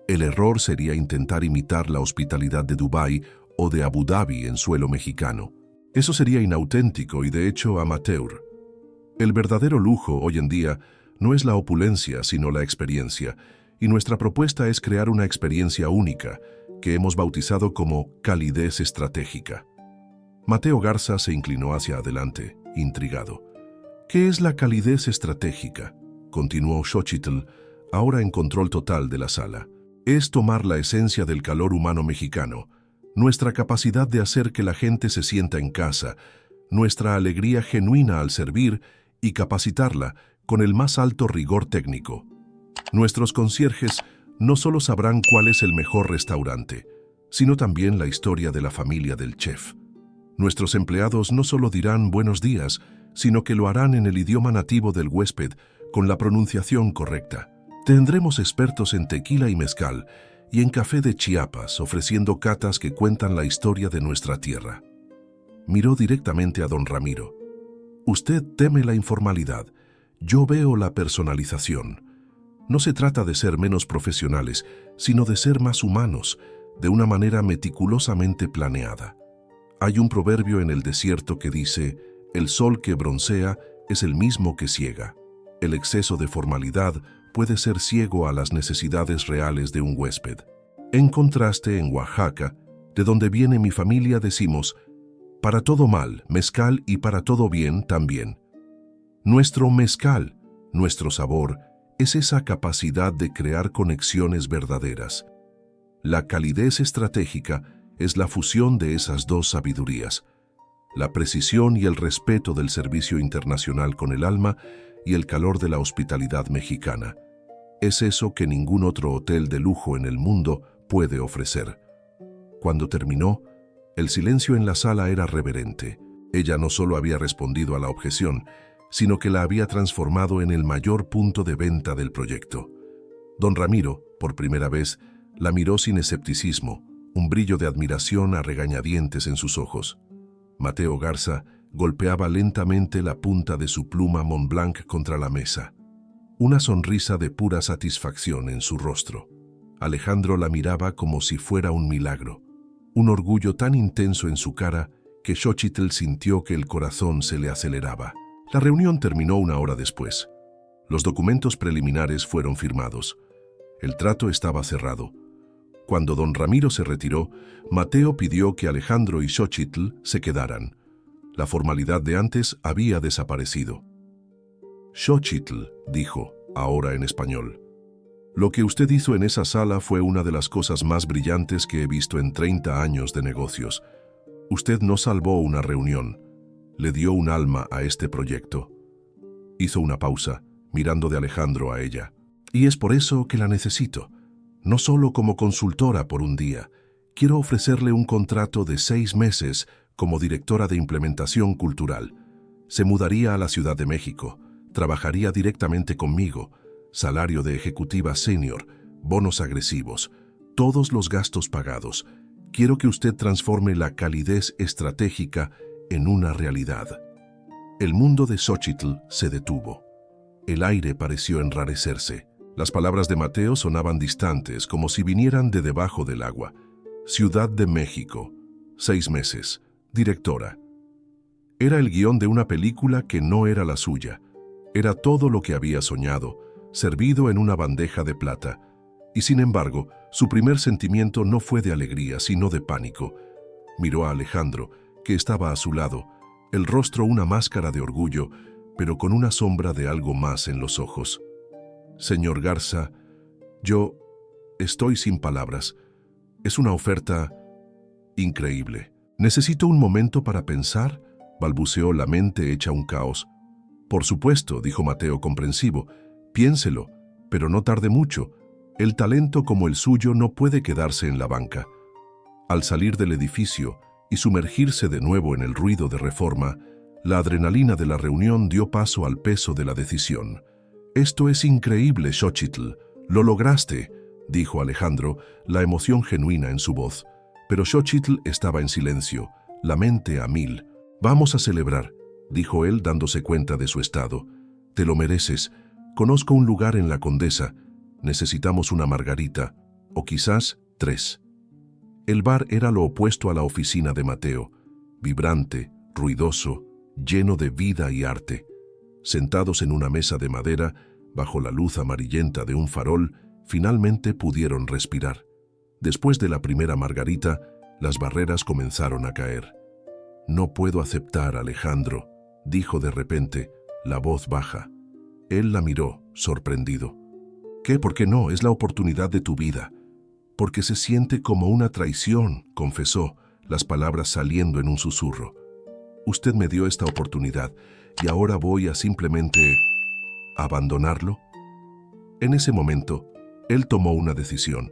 El error sería intentar imitar la hospitalidad de Dubái o de Abu Dhabi en suelo mexicano. Eso sería inauténtico y de hecho amateur. El verdadero lujo hoy en día no es la opulencia, sino la experiencia, y nuestra propuesta es crear una experiencia única, que hemos bautizado como calidez estratégica. Mateo Garza se inclinó hacia adelante, intrigado. ¿Qué es la calidez estratégica?, continuó Xochitl, ahora en control total de la sala. Es tomar la esencia del calor humano mexicano, nuestra capacidad de hacer que la gente se sienta en casa, nuestra alegría genuina al servir y capacitarla con el más alto rigor técnico. Nuestros concierges no solo sabrán cuál es el mejor restaurante, sino también la historia de la familia del chef. Nuestros empleados no solo dirán buenos días, sino que lo harán en el idioma nativo del huésped, con la pronunciación correcta. Tendremos expertos en tequila y mezcal y en café de Chiapas, ofreciendo catas que cuentan la historia de nuestra tierra. Miró directamente a don Ramiro. Usted teme la informalidad. Yo veo la personalización. No se trata de ser menos profesionales, sino de ser más humanos, de una manera meticulosamente planeada. Hay un proverbio en el desierto que dice: el sol que broncea es el mismo que ciega. El exceso de formalidad puede ser ciego a las necesidades reales de un huésped. En contraste, en Oaxaca, de donde viene mi familia, decimos: para todo mal, mezcal, y para todo bien, también. Nuestro mezcal, nuestro sabor, es esa capacidad de crear conexiones verdaderas. La calidez estratégica es la fusión de esas dos sabidurías: la precisión y el respeto del servicio internacional con el alma y el calor de la hospitalidad mexicana. Es eso que ningún otro hotel de lujo en el mundo puede ofrecer. Cuando terminó, el silencio en la sala era reverente. Ella no solo había respondido a la objeción, sino que la había transformado en el mayor punto de venta del proyecto. Don Ramiro, por primera vez, la miró sin escepticismo, un brillo de admiración a regañadientes en sus ojos. Mateo Garza golpeaba lentamente la punta de su pluma Montblanc contra la mesa. Una sonrisa de pura satisfacción en su rostro. Alejandro la miraba como si fuera un milagro. Un orgullo tan intenso en su cara que Xochitl sintió que el corazón se le aceleraba. La reunión terminó una hora después. Los documentos preliminares fueron firmados. El trato estaba cerrado. Cuando don Ramiro se retiró, Mateo pidió que Alejandro y Xochitl se quedaran. La formalidad de antes había desaparecido. Xochitl, dijo, ahora en español: lo que usted hizo en esa sala fue una de las cosas más brillantes que he visto en 30 años de negocios. Usted no salvó una reunión, le dio un alma a este proyecto. Hizo una pausa, mirando de Alejandro a ella. Y es por eso que la necesito. No solo como consultora por un día. Quiero ofrecerle un contrato de 6 meses como directora de implementación cultural. Se mudaría a la Ciudad de México, trabajaría directamente conmigo, salario de ejecutiva senior, bonos agresivos, todos los gastos pagados. Quiero que usted transforme la calidez estratégica en una realidad. El mundo de Xochitl se detuvo. El aire pareció enrarecerse. Las palabras de Mateo sonaban distantes, como si vinieran de debajo del agua. Ciudad de México, 6 meses, directora. Era el guión de una película que no era la suya. Era todo lo que había soñado, servido en una bandeja de plata. Y sin embargo, su primer sentimiento no fue de alegría, sino de pánico. Miró a Alejandro, que estaba a su lado, el rostro una máscara de orgullo, pero con una sombra de algo más en los ojos. Señor Garza, yo estoy sin palabras. Es una oferta increíble. Necesito un momento para pensar, balbuceó la mente hecha un caos. Por supuesto, dijo Mateo comprensivo, piénselo, pero no tarde mucho. El talento como el suyo no puede quedarse en la banca. Al salir del edificio y sumergirse de nuevo en el ruido de Reforma, la adrenalina de la reunión dio paso al peso de la decisión. Esto es increíble, Xochitl. Lo lograste, dijo Alejandro, la emoción genuina en su voz. Pero Xochitl estaba en silencio, la mente a mil. Vamos a celebrar, dijo él dándose cuenta de su estado. Te lo mereces. Conozco un lugar en la Condesa. Necesitamos una margarita, o quizás 3. El bar era lo opuesto a la oficina de Mateo, vibrante, ruidoso, lleno de vida y arte. Sentados en una mesa de madera, bajo la luz amarillenta de un farol, finalmente pudieron respirar. Después de la primera margarita, las barreras comenzaron a caer. «No puedo aceptar, Alejandro», dijo de repente, la voz baja. Él la miró, sorprendido. «¿Qué? ¿Por qué no? Es la oportunidad de tu vida». «Porque se siente como una traición», confesó, las palabras saliendo en un susurro. «Usted me dio esta oportunidad y ahora voy a simplemente abandonarlo». En ese momento, él tomó una decisión.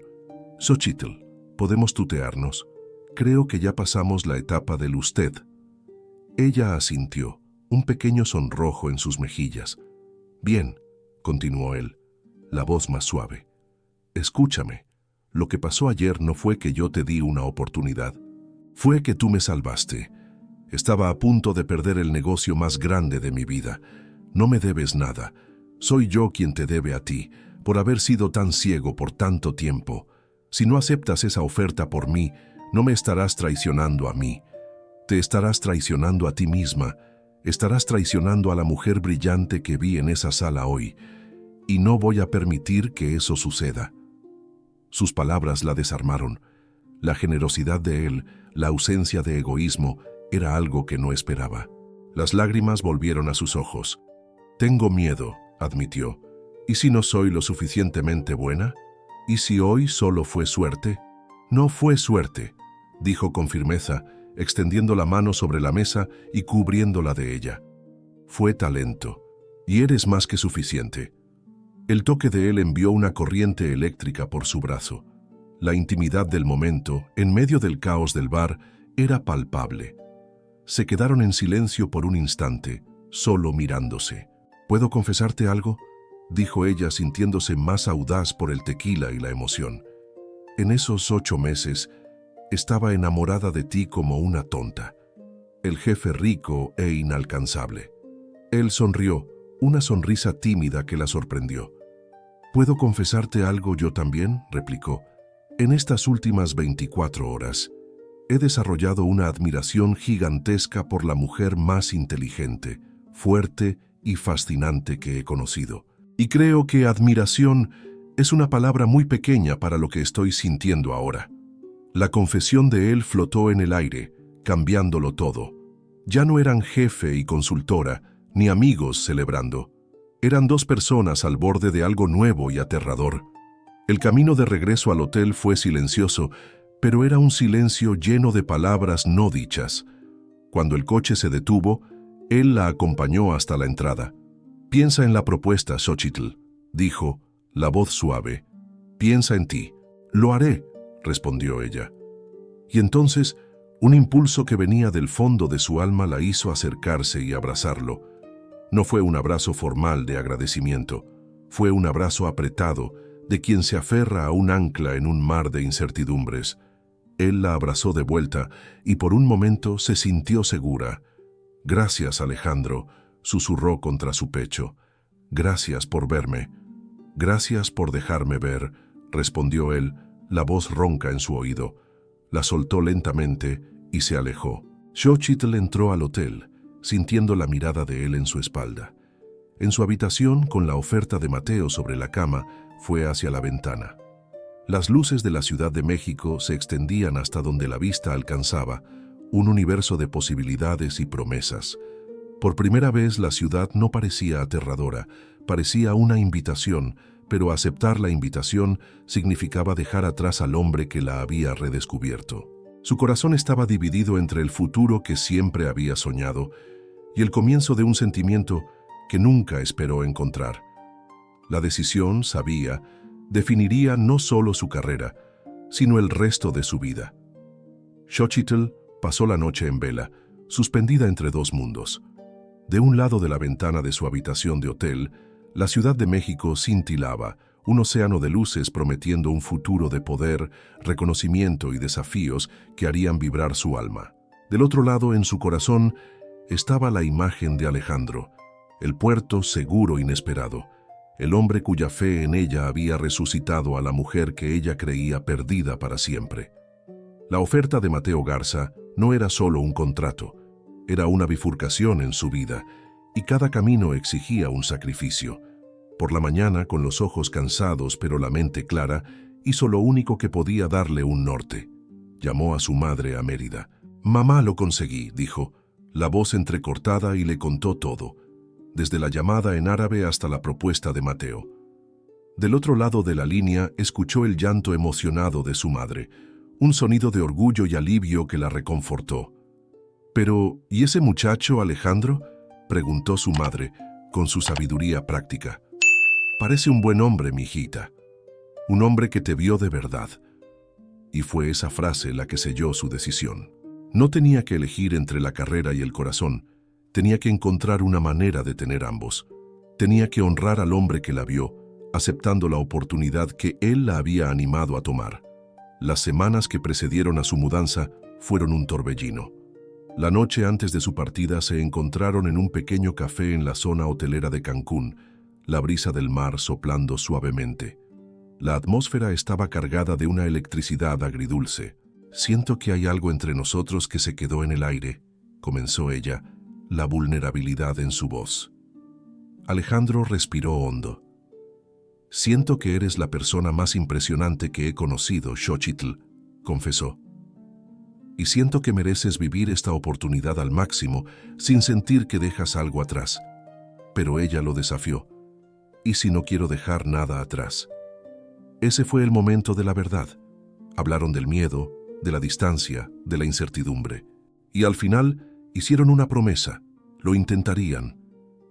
«Xochitl, podemos tutearnos. Creo que ya pasamos la etapa del usted». Ella asintió, un pequeño sonrojo en sus mejillas. «Bien», continuó él, la voz más suave. «Escúchame. Lo que pasó ayer no fue que yo te di una oportunidad. Fue que tú me salvaste. Estaba a punto de perder el negocio más grande de mi vida. No me debes nada. Soy yo quien te debe a ti, por haber sido tan ciego por tanto tiempo. Si no aceptas esa oferta por mí, no me estarás traicionando a mí. Te estarás traicionando a ti misma. Estarás traicionando a la mujer brillante que vi en esa sala hoy. Y no voy a permitir que eso suceda». Sus palabras la desarmaron. La generosidad de él, la ausencia de egoísmo, era algo que no esperaba. Las lágrimas volvieron a sus ojos. «Tengo miedo», admitió. «¿Y si no soy lo suficientemente buena? ¿Y si hoy solo fue suerte?» «No fue suerte», dijo con firmeza, extendiendo la mano sobre la mesa y cubriéndola de ella. «Fue talento, y eres más que suficiente». El toque de él envió una corriente eléctrica por su brazo. La intimidad del momento, en medio del caos del bar, era palpable. Se quedaron en silencio por un instante, solo mirándose. «¿Puedo confesarte algo?», dijo ella, sintiéndose más audaz por el tequila y la emoción. «En esos 8 meses, estaba enamorada de ti como una tonta. El jefe rico e inalcanzable». Él sonrió, una sonrisa tímida que la sorprendió. «¿Puedo confesarte algo yo también?», replicó. «En estas últimas 24 horas, he desarrollado una admiración gigantesca por la mujer más inteligente, fuerte y fascinante que he conocido. Y creo que admiración es una palabra muy pequeña para lo que estoy sintiendo ahora». La confesión de él flotó en el aire, cambiándolo todo. Ya no eran jefe y consultora, ni amigos celebrando. Eran 2 personas al borde de algo nuevo y aterrador. El camino de regreso al hotel fue silencioso, pero era un silencio lleno de palabras no dichas. Cuando el coche se detuvo, él la acompañó hasta la entrada. «Piensa en la propuesta, Xochitl», dijo, la voz suave. «Piensa en ti». «Lo haré», respondió ella. Y entonces, un impulso que venía del fondo de su alma la hizo acercarse y abrazarlo. No fue un abrazo formal de agradecimiento, fue un abrazo apretado de quien se aferra a un ancla en un mar de incertidumbres. Él la abrazó de vuelta y por un momento se sintió segura. «Gracias, Alejandro», susurró contra su pecho. «Gracias por verme». «Gracias por dejarme ver», respondió él, la voz ronca en su oído. La soltó lentamente y se alejó. Xochitl entró al hotel, sintiendo la mirada de él en su espalda. En su habitación, con la oferta de Mateo sobre la cama, fue hacia la ventana. Las luces de la Ciudad de México se extendían hasta donde la vista alcanzaba, un universo de posibilidades y promesas. Por primera vez la ciudad no parecía aterradora, parecía una invitación, pero aceptar la invitación significaba dejar atrás al hombre que la había redescubierto. Su corazón estaba dividido entre el futuro que siempre había soñado y el comienzo de un sentimiento que nunca esperó encontrar. La decisión, sabía, definiría no solo su carrera, sino el resto de su vida. Xochitl pasó la noche en vela, suspendida entre 2 mundos. De un lado de la ventana de su habitación de hotel, la Ciudad de México cintilaba, un océano de luces prometiendo un futuro de poder, reconocimiento y desafíos que harían vibrar su alma. Del otro lado, en su corazón, estaba la imagen de Alejandro, el puerto seguro inesperado, el hombre cuya fe en ella había resucitado a la mujer que ella creía perdida para siempre. La oferta de Mateo Garza no era solo un contrato, era una bifurcación en su vida, y cada camino exigía un sacrificio. Por la mañana, con los ojos cansados pero la mente clara, hizo lo único que podía darle un norte. Llamó a su madre a Mérida. «Mamá, lo conseguí», dijo, la voz entrecortada, y le contó todo, desde la llamada en árabe hasta la propuesta de Mateo. Del otro lado de la línea escuchó el llanto emocionado de su madre, un sonido de orgullo y alivio que la reconfortó. «Pero, ¿y ese muchacho, Alejandro?», preguntó su madre, con su sabiduría práctica. «Parece un buen hombre, mijita. Un hombre que te vio de verdad». Y fue esa frase la que selló su decisión. No tenía que elegir entre la carrera y el corazón. Tenía que encontrar una manera de tener ambos. Tenía que honrar al hombre que la vio, aceptando la oportunidad que él la había animado a tomar. Las semanas que precedieron a su mudanza fueron un torbellino. La noche antes de su partida se encontraron en un pequeño café en la zona hotelera de Cancún, la brisa del mar soplando suavemente. La atmósfera estaba cargada de una electricidad agridulce. «Siento que hay algo entre nosotros que se quedó en el aire», comenzó ella, la vulnerabilidad en su voz. Alejandro respiró hondo. «Siento que eres la persona más impresionante que he conocido, Xochitl», confesó. «Y siento que mereces vivir esta oportunidad al máximo sin sentir que dejas algo atrás». Pero ella lo desafió. «¿Y si no quiero dejar nada atrás?». Ese fue el momento de la verdad. Hablaron del miedo, de la distancia, de la incertidumbre. Y al final hicieron una promesa. Lo intentarían.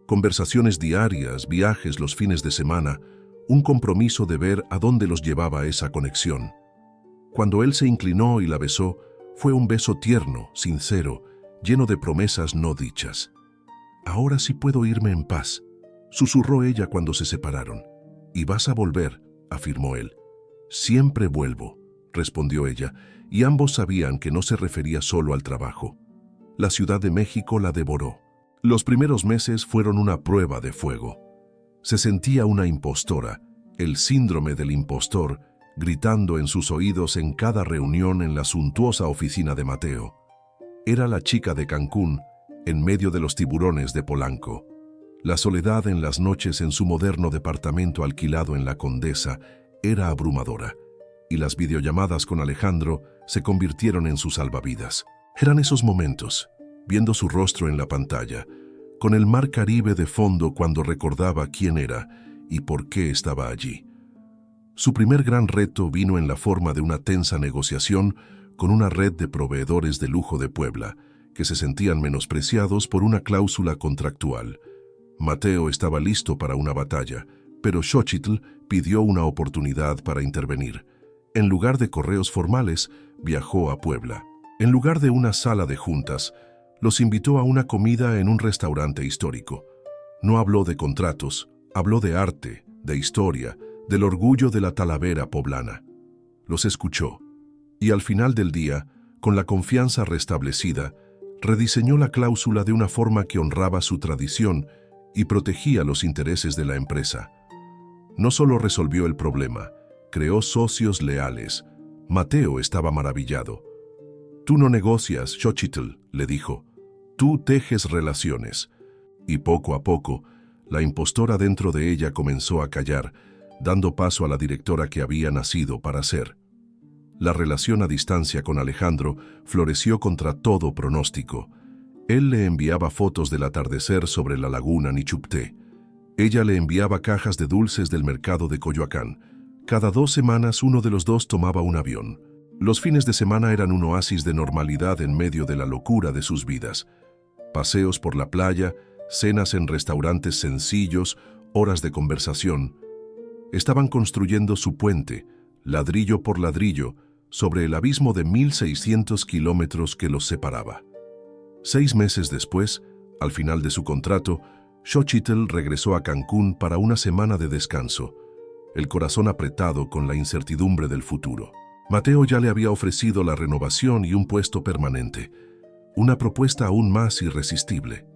Conversaciones diarias, viajes los fines de semana, un compromiso de ver a dónde los llevaba esa conexión. Cuando él se inclinó y la besó, fue un beso tierno, sincero, lleno de promesas no dichas. «Ahora sí puedo irme en paz», susurró ella cuando se separaron. «Y vas a volver», afirmó él. «Siempre vuelvo», respondió ella, y ambos sabían que no se refería solo al trabajo. La Ciudad de México la devoró. Los primeros meses fueron una prueba de fuego. Se sentía una impostora, el síndrome del impostor, gritando en sus oídos en cada reunión en la suntuosa oficina de Mateo. Era la chica de Cancún, en medio de los tiburones de Polanco. La soledad en las noches en su moderno departamento alquilado en La Condesa era abrumadora, y las videollamadas con Alejandro se convirtieron en sus salvavidas. Eran esos momentos, viendo su rostro en la pantalla, con el mar Caribe de fondo cuando recordaba quién era y por qué estaba allí. Su primer gran reto vino en la forma de una tensa negociación con una red de proveedores de lujo de Puebla, que se sentían menospreciados por una cláusula contractual. Mateo estaba listo para una batalla, pero Xochitl pidió una oportunidad para intervenir. En lugar de correos formales, viajó a Puebla. En lugar de una sala de juntas, los invitó a una comida en un restaurante histórico. No habló de contratos, habló de arte, de historia, del orgullo de la Talavera poblana. Los escuchó, y al final del día, con la confianza restablecida, rediseñó la cláusula de una forma que honraba su tradición y protegía los intereses de la empresa. No solo resolvió el problema, creó socios leales. Mateo estaba maravillado. «Tú no negocias, Xochitl», le dijo. «Tú tejes relaciones». Y poco a poco, la impostora dentro de ella comenzó a callar, dando paso a la directora que había nacido para ser. La relación a distancia con Alejandro floreció contra todo pronóstico. Él le enviaba fotos del atardecer sobre la laguna Nichupté. Ella le enviaba cajas de dulces del mercado de Coyoacán. Cada 2 semanas uno de los dos tomaba un avión. Los fines de semana eran un oasis de normalidad en medio de la locura de sus vidas. Paseos por la playa, cenas en restaurantes sencillos, horas de conversación. Estaban construyendo su puente, ladrillo por ladrillo, sobre el abismo de 1.600 kilómetros que los separaba. 6 meses después, al final de su contrato, Xochitl regresó a Cancún para una semana de descanso, el corazón apretado con la incertidumbre del futuro. Mateo ya le había ofrecido la renovación y un puesto permanente, una propuesta aún más irresistible.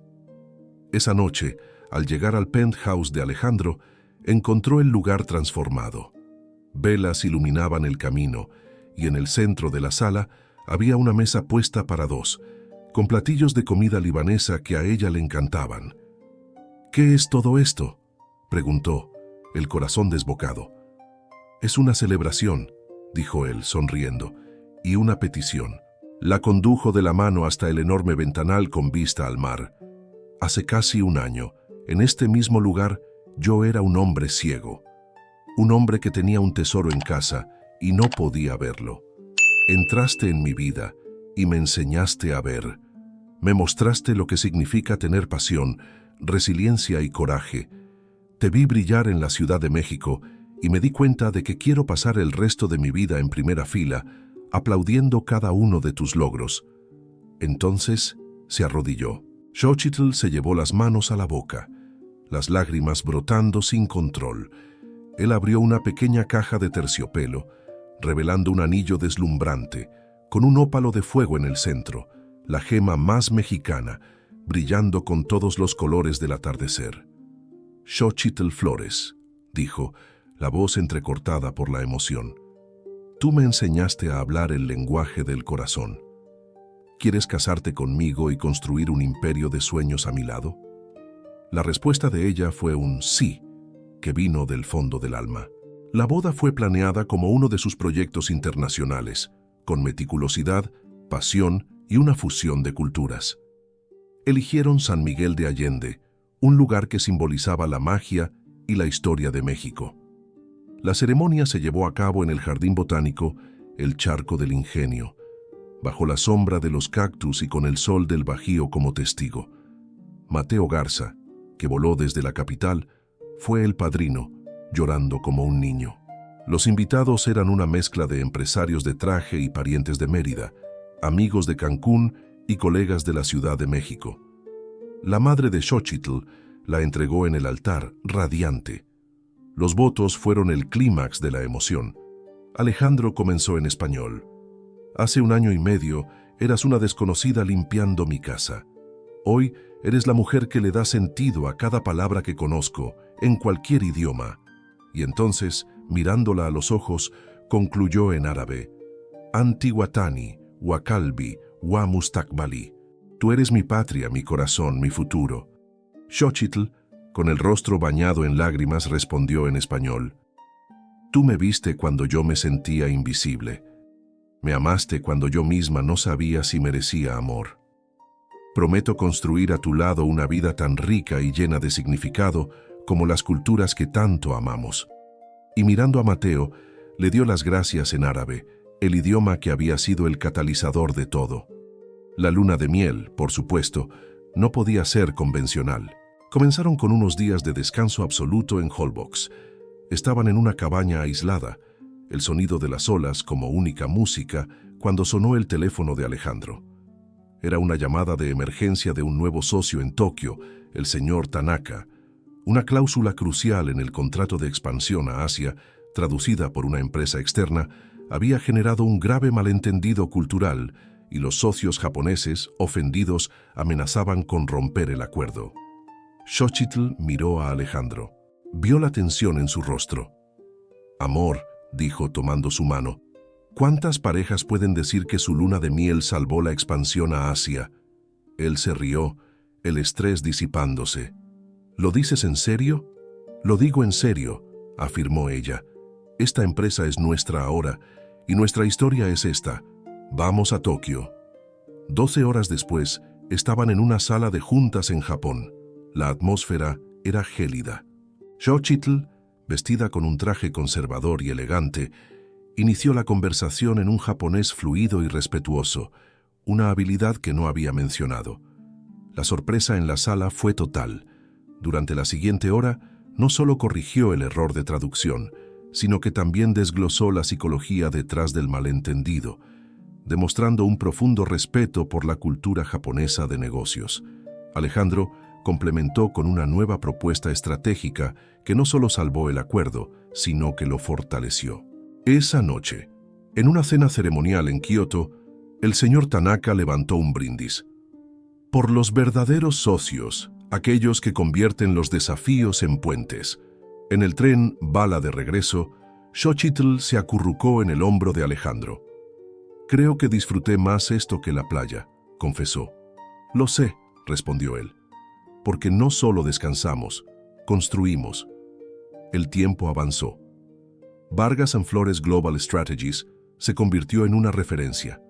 Esa noche, al llegar al penthouse de Alejandro, encontró el lugar transformado. Velas iluminaban el camino, y en el centro de la sala había una mesa puesta para 2, con platillos de comida libanesa que a ella le encantaban. ¿Qué es todo esto?, preguntó, el corazón desbocado. Es una celebración, dijo él, sonriendo, y una petición. La condujo de la mano hasta el enorme ventanal con vista al mar. Hace casi un año, en este mismo lugar, yo era un hombre ciego. Un hombre que tenía un tesoro en casa y no podía verlo. Entraste en mi vida y me enseñaste a ver. Me mostraste lo que significa tener pasión, resiliencia y coraje. Te vi brillar en la Ciudad de México y me di cuenta de que quiero pasar el resto de mi vida en primera fila, aplaudiendo cada uno de tus logros. Entonces se arrodilló. Xochitl se llevó las manos a la boca, las lágrimas brotando sin control. Él abrió una pequeña caja de terciopelo, revelando un anillo deslumbrante, con un ópalo de fuego en el centro, la gema más mexicana, brillando con todos los colores del atardecer. Xochitl Flores, dijo, la voz entrecortada por la emoción. Tú me enseñaste a hablar el lenguaje del corazón. ¿Quieres casarte conmigo y construir un imperio de sueños a mi lado? La respuesta de ella fue un sí, que vino del fondo del alma. La boda fue planeada como uno de sus proyectos internacionales, con meticulosidad, pasión y una fusión de culturas. Eligieron San Miguel de Allende, un lugar que simbolizaba la magia y la historia de México. La ceremonia se llevó a cabo en el Jardín Botánico, el Charco del Ingenio, bajo la sombra de los cactus y con el sol del Bajío como testigo. Mateo Garza, que voló desde la capital, fue el padrino, llorando como un niño. Los invitados eran una mezcla de empresarios de traje y parientes de Mérida, amigos de Cancún y colegas de la Ciudad de México. La madre de Xochitl la entregó en el altar, radiante. Los votos fueron el clímax de la emoción. Alejandro comenzó en español. Hace 1 año y medio eras una desconocida limpiando mi casa. Hoy eres la mujer que le da sentido a cada palabra que conozco, en cualquier idioma. Y entonces, mirándola a los ojos, concluyó en árabe: Antiwatani, Wakalbi, Wa Mustakbali. Tú eres mi patria, mi corazón, mi futuro. Xochitl, con el rostro bañado en lágrimas, respondió en español: Tú me viste cuando yo me sentía invisible. Me amaste cuando yo misma no sabía si merecía amor. Prometo construir a tu lado una vida tan rica y llena de significado como las culturas que tanto amamos. Y mirando a Mateo, le dio las gracias en árabe, el idioma que había sido el catalizador de todo. La luna de miel, por supuesto, no podía ser convencional. Comenzaron con unos días de descanso absoluto en Holbox. Estaban en una cabaña aislada, el sonido de las olas como única música, cuando sonó el teléfono de Alejandro. Era una llamada de emergencia de un nuevo socio en Tokio, el señor Tanaka. Una cláusula crucial en el contrato de expansión a Asia, traducida por una empresa externa, había generado un grave malentendido cultural y los socios japoneses, ofendidos, amenazaban con romper el acuerdo. Xochitl miró a Alejandro. Vio la tensión en su rostro. Amor, dijo tomando su mano, ¿cuántas parejas pueden decir que su luna de miel salvó la expansión a Asia? Él se rió, el estrés disipándose. ¿Lo dices en serio? Lo digo en serio, afirmó ella. Esta empresa es nuestra ahora, y nuestra historia es esta. Vamos a Tokio. 12 horas después, estaban en una sala de juntas en Japón. La atmósfera era gélida. Xochitl, vestida con un traje conservador y elegante, inició la conversación en un japonés fluido y respetuoso, una habilidad que no había mencionado. La sorpresa en la sala fue total. Durante la siguiente hora, no solo corrigió el error de traducción, sino que también desglosó la psicología detrás del malentendido, demostrando un profundo respeto por la cultura japonesa de negocios. Alejandro complementó con una nueva propuesta estratégica que no solo salvó el acuerdo, sino que lo fortaleció. Esa noche, en una cena ceremonial en Kioto, el señor Tanaka levantó un brindis. Por los verdaderos socios, aquellos que convierten los desafíos en puentes. En el tren bala de regreso, Xochitl se acurrucó en el hombro de Alejandro. Creo que disfruté más esto que la playa, confesó. Lo sé, respondió él. porque no solo descansamos, construimos. El tiempo avanzó. Vargas and Flores Global Strategies se convirtió en una referencia.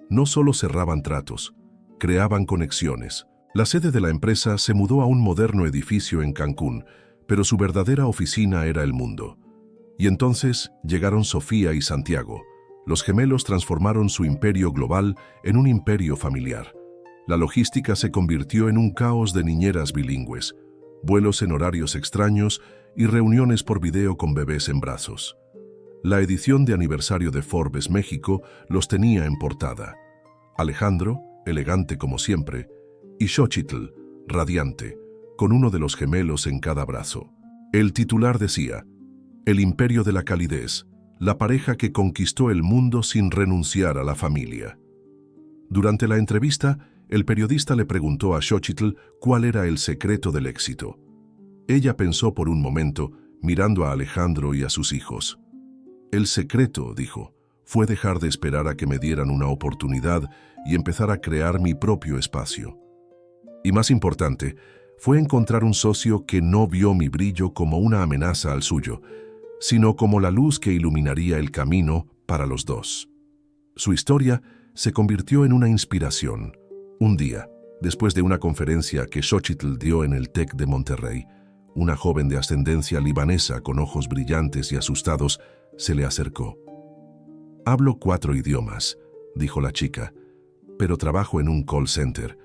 No solo cerraban tratos, creaban conexiones. La sede de la empresa se mudó a un moderno edificio en Cancún, pero su verdadera oficina era el mundo. Y entonces llegaron Sofía y Santiago. Los gemelos transformaron su imperio global en un imperio familiar. La logística se convirtió en un caos de niñeras bilingües, vuelos en horarios extraños y reuniones por video con bebés en brazos. La edición de aniversario de Forbes México los tenía en portada. Alejandro, elegante como siempre, y Xochitl, radiante, con uno de los gemelos en cada brazo. El titular decía: el imperio de la calidez, la pareja que conquistó el mundo sin renunciar a la familia. Durante la entrevista, el periodista le preguntó a Xochitl cuál era el secreto del éxito. Ella pensó por un momento, mirando a Alejandro y a sus hijos. El secreto, dijo, fue dejar de esperar a que me dieran una oportunidad y empezar a crear mi propio espacio. Y más importante, fue encontrar un socio que no vio mi brillo como una amenaza al suyo, sino como la luz que iluminaría el camino para los dos. Su historia se convirtió en una inspiración. Un día, después de una conferencia que Xochitl dio en el TEC de Monterrey, una joven de ascendencia libanesa con ojos brillantes y asustados se le acercó. «Hablo 4 idiomas», dijo la chica, «pero trabajo en un call center.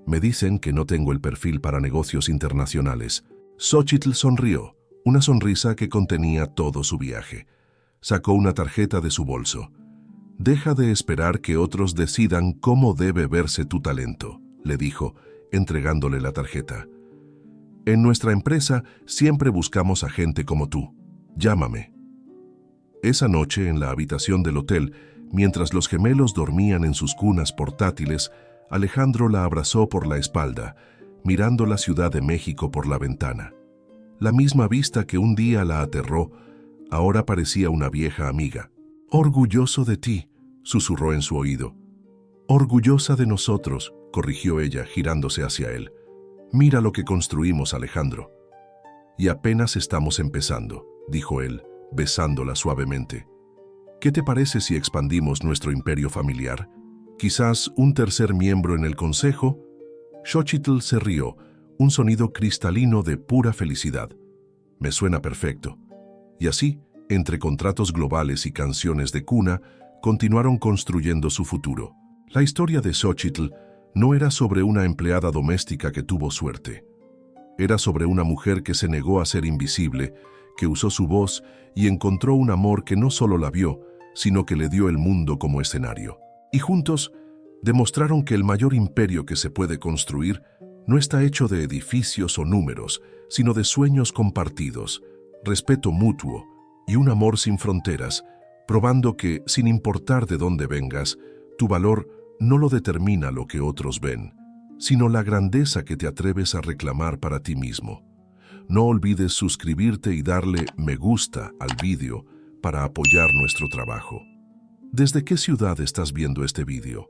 Me dicen que no tengo el perfil para negocios internacionales». Xochitl sonrió, una sonrisa que contenía todo su viaje. Sacó una tarjeta de su bolso. «Deja de esperar que otros decidan cómo debe verse tu talento», le dijo, entregándole la tarjeta. «En nuestra empresa siempre buscamos a gente como tú. Llámame». Esa noche, en la habitación del hotel, mientras los gemelos dormían en sus cunas portátiles, Alejandro la abrazó por la espalda, mirando la Ciudad de México por la ventana. La misma vista que un día la aterró, ahora parecía una vieja amiga. «Orgulloso de ti», susurró en su oído. «Orgullosa de nosotros», corrigió ella, girándose hacia él. «Mira lo que construimos, Alejandro». «Y apenas estamos empezando», dijo él, besándola suavemente. «¿Qué te parece si expandimos nuestro imperio familiar? Quizás un tercer miembro en el consejo». Xochitl se rió, un sonido cristalino de pura felicidad. «Me suena perfecto». Y así, entre contratos globales y canciones de cuna, continuaron construyendo su futuro. La historia de Xochitl no era sobre una empleada doméstica que tuvo suerte. Era sobre una mujer que se negó a ser invisible, que usó su voz y encontró un amor que no solo la vio, sino que le dio el mundo como escenario. Y juntos demostraron que el mayor imperio que se puede construir no está hecho de edificios o números, sino de sueños compartidos, respeto mutuo y un amor sin fronteras, probando que, sin importar de dónde vengas, tu valor no lo determina lo que otros ven, sino la grandeza que te atreves a reclamar para ti mismo. No olvides suscribirte y darle me gusta al vídeo para apoyar nuestro trabajo. ¿Desde qué ciudad estás viendo este vídeo?